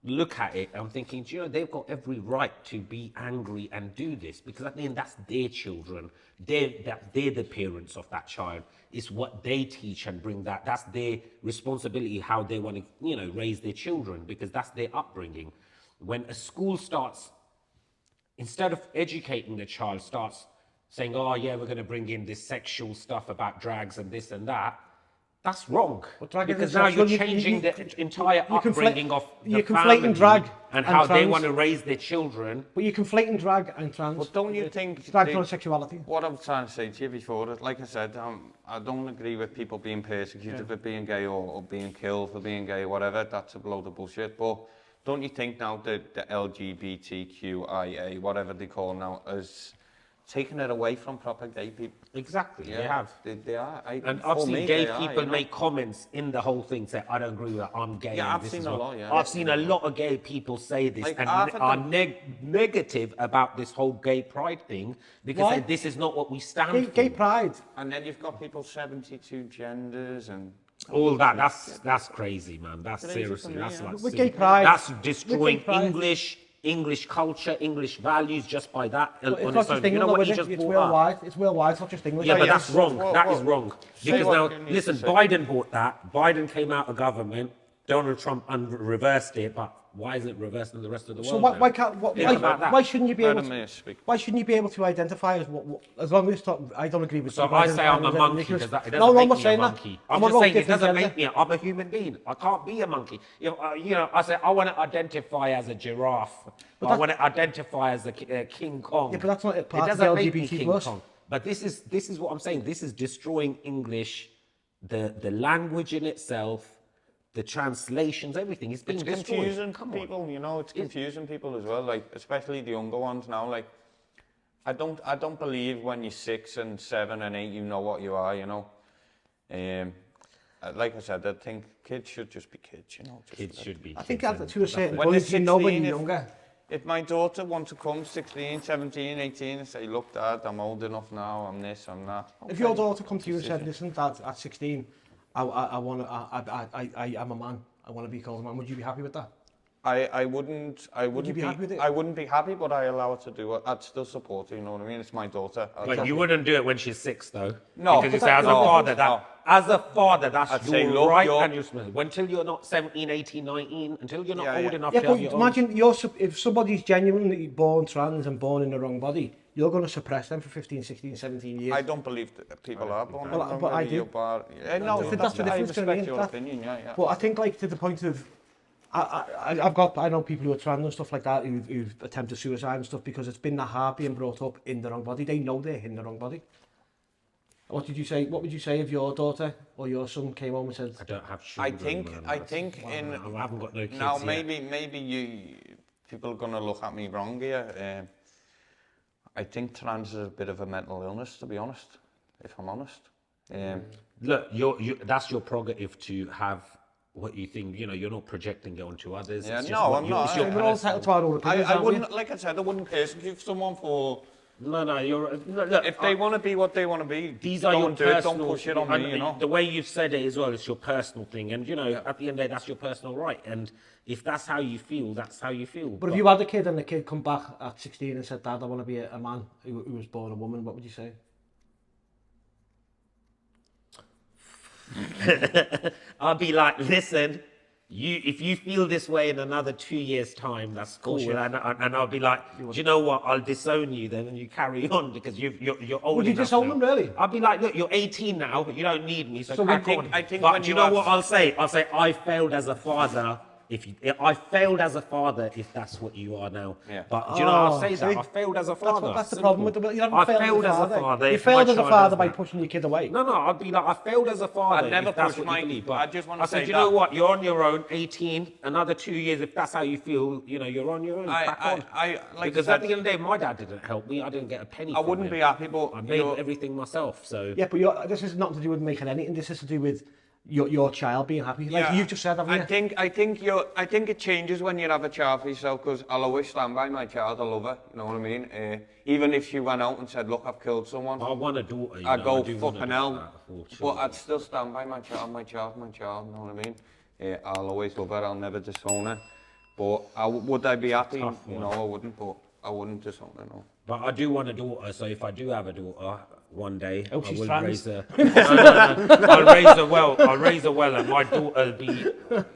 look at it, I'm thinking, do you know, they've got every right to be angry and do this, because at the end, that's their children. They're the parents of that child. It's what they teach and bring that's their responsibility, how they want to, you know, raise their children, because that's their upbringing. When a school starts, instead of educating the child, starts saying, oh yeah, we're going to bring in this sexual stuff about drags and this and that, that's wrong. Because now you're changing the entire upbringing of the family drag and how they trans. want to raise their children. But you're conflating drag and trans. But don't you think... Drag and sexuality. What I'm trying to say to you before, like I said, I don't agree with people being persecuted for being gay or being killed for being gay or whatever. That's a load of bullshit. But don't you think now that the LGBTQIA, whatever they call now, is taking it away from proper gay people? Exactly, Yeah, they have. They are. And I've seen gay people make comments in the whole thing, say, I don't agree with that, I'm gay. Yeah, and I've this seen is a what-" lot, yeah. I've seen a lot of gay people say this Like, and half of are them- negative about this whole gay pride thing, because Why? this is not what we stand for. Gay pride. And then you've got people 72 genders and... All that's crazy, man. That's Crazy seriously, for me, that's yeah. like With silly. gay pride- That's with destroying gay pride- English culture, English values just by that But on it's its not just own. You know England, what though, he is just it? It's brought up? worldwide. It's worldwide, it's not just English. Yeah, but yeah. that's wrong. Well, That is well, wrong. say Because what now, you need to listen, say. Biden bought that. Biden came out of government. Donald Trump reversed it, but why isn't it reversed in the rest of the world? So then? Think about that. why shouldn't you be Let able him to? speak. Why shouldn't you be able to identify as long as it's not, I don't agree with. So you I say I'm a identifying as monkey ridiculous. because it doesn't No, I'm make not me a saying that. monkey. I'm I'm not just about saying it different doesn't gender. make me. I'm a human being. I can't be a monkey. You know, I say I want to identify as a giraffe. Or I want to identify as a King Kong. Yeah, but that's not a part It of the doesn't make me LGBT+. King Kong. But this is what I'm saying. This is destroying English, the language in itself, the translations, everything. It's being It's destroyed. confusing Come on. people, you know, it's confusing people as well, like, especially the younger ones now, like, I don't believe when you're 6 and 7 and 8, you know what you are, you know. Like I said, I think kids should just be kids, you know. Kids should be. I think kids that and to a certain When they're point, you know when 16, you're younger. If my daughter wants to come 16, 17, 18 and say, look, Dad, I'm old enough now, I'm this, I'm that. If okay. your daughter come to you and said, Decision. "Listen, Dad, at 16, I'm a man. I want to be called a man." Would you be happy with that? I wouldn't be happy with it? I wouldn't be happy, but I allow her to do it. I'd still support her, you know what I mean? It's my daughter. But you wouldn't do it when she's 6, though. No. Because you But say, as a no, father, no. as a father, that's I'd your say, look, right you're- and your responsibility. Until you're not 17, 18, 19, until you're not Yeah, old yeah. enough Yeah, to but have your own... imagine if somebody's genuinely born trans and born in the wrong body, you're going to suppress them for 15, 16, 17 years. I don't believe that people are born. Well, but I do. No, That's the I difference, do you know what I respect mean? your That- opinion, yeah. But I think, like, to the point of, I know people who are trans and stuff like that who've attempted suicide and stuff because it's been that hard being brought up in the wrong body. They know they're in the wrong body. What did you say? What would you say if your daughter or your son came home and said, I don't have children. I think in I haven't got no kids now yet. maybe people are gonna look at me wrong here. I think trans is a bit of a mental illness, to be honest. If I'm honest. Look, that's your prerogative to have what you think. You know, you're not projecting it onto others. Yeah, It's just no, what I'm you- not. It's your we're all personal- entitled to our own opinions, I aren't we? wouldn't, like I said, I wouldn't persecute someone for No, you're. Look, if they want to be what they want to be. these are go your and do it, personal. don't push it on and me, you know. The way you've said it as well, it's your personal thing, and you know, at the end of the day, that's your personal right. And if that's how you feel, that's how you feel. but if you had a kid and the kid come back at 16 and said, Dad, I want to be a man who was born a woman, what would you say? I'll be like, listen, if you feel this way in another 2 years' time, that's cool. And I'll be like, do you know what? I'll disown you then, and you carry on because you're old. Would you enough disown now. them, really? I'll be like, look, you're 18 now, you don't need me. So So crack we- on. I think But when do you you know have- what I'll say? I'll say I failed as a father. I failed as a father, if that's what you are now. Yeah. But do you know I'll say so that? I failed as a father. That's the Simple. problem with the... You haven't I failed as a father. You if my failed as a child father does by that. pushing your kid away. No, I'd be like, I failed as a father. I'd never if that's push what my- you believe, but I just wanna I said, say you know that- what? You're on your own. 18, another 2 years. If that's how you feel, you know, you're on your own. Crack on. Like Because I at the said, end of the day, my dad didn't help me. I didn't get a penny. I from wouldn't him. be happy, but I made you're- everything myself. So Yeah, but this is nothing to do with making anything. This is to do with your child being happy. Like you've just said, haven't you? I think it changes when you have a child for yourself, because I'll always stand by my child. I love her, you know what I mean? Even if she went out and said, look, I've killed someone, I want a daughter. I'd go do want a fucking daughter hell. for But sure. I'd still stand by my child, you know what I mean? I'll always love her, I'll never disown her. But would I be happy? Tough one. No, I wouldn't, but I wouldn't disown her, no. But I do want a daughter, so if I do have a daughter one day, I she's will trans. raise her. No. I'll raise her well. I'll raise her well, and my daughter will be,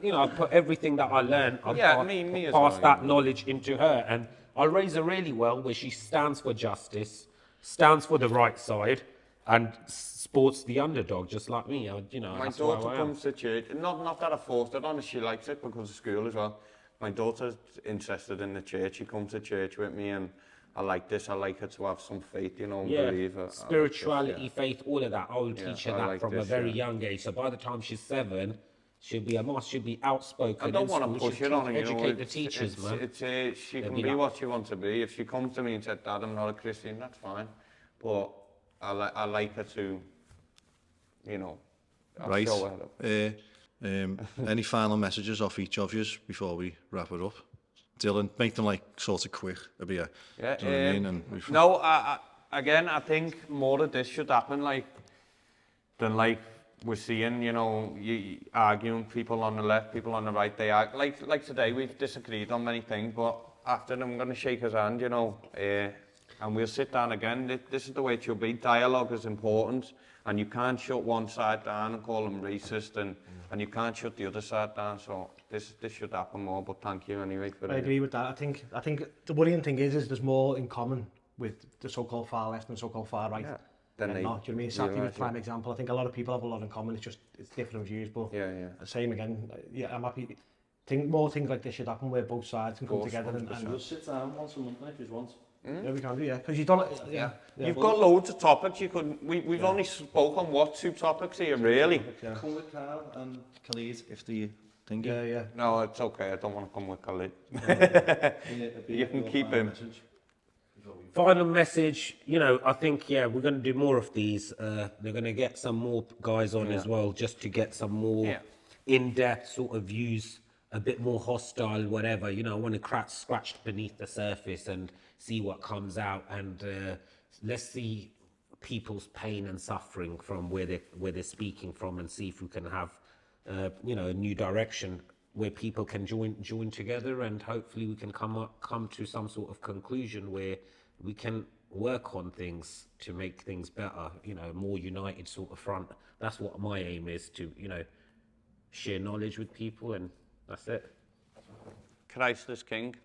you know, I'll put everything that I learned, I'll Yeah, pass, me as pass well, that yeah. knowledge into her, and I'll raise her really well, where she stands for justice, stands for the right side, and sports the underdog, just like me. You know, My that's daughter who I am. comes to church, not that I forced it on her, she likes it because of school as well. My daughter's interested in the church, she comes to church with me, and I like her to have some faith, you know, and Yeah, believe. I like this, spirituality, yeah. faith, all of that. I will Yeah, teach her I that like from a this, very yeah. young age. So by the time she's 7, she'll be a moss. She'll be outspoken. I don't in want school. to push She'll it on her, you know. educate the teachers, man. She They'll can be be like- what she wants to be. If she comes to me and said, Dad, I'm not a Christian, that's fine. But I like her to, you know, I'll Right. show her. Any final messages off each of you before we wrap it up? Dylan, make them like sort of quick. It'll be a, Yeah, do you know what I mean? And no, again, I think more of this should happen, than we're seeing, you know, you arguing, people on the left, people on the right. They are like today. We've disagreed on many things, but after I'm going to shake his hand, you know, and we'll sit down again. This is the way it should be. Dialogue is important, and you can't shut one side down and call them racist, and you can't shut the other side down. So this should happen more. But thank you anyway for I agree with that. I think the worrying thing is there's more in common with the so-called far left and so-called far right Then than they not. Do you know what I mean? Sadly, realise, with prime example, I think a lot of people have a lot in common. It's different views, but Yeah. same again. Yeah, I'm happy. Think more things like this should happen where both sides can come Course, together and 100%. We'll sit down once a month if you want. yeah, we can do, yeah, because you don't. Yeah. You've got loads of topics. We've only spoke on what 2 topics here, really. come with Carl and Khalid if the thingy. Yeah. No, it's okay. I don't want to come with Khalid. You You can keep him. Final message, you know, I think, we're going to do more of these. They're going to get some more guys on as well, just to get some more in-depth sort of views, a bit more hostile, whatever. You know, I want to scratch beneath the surface and see what comes out. And let's see people's pain and suffering from where they're speaking from, and see if we can have, you know, a new direction where people can join together, and hopefully we can come to some sort of conclusion where we can work on things to make things better, you know, more united sort of front. That's what my aim is, to, you know, share knowledge with people, and that's it. Christ is King.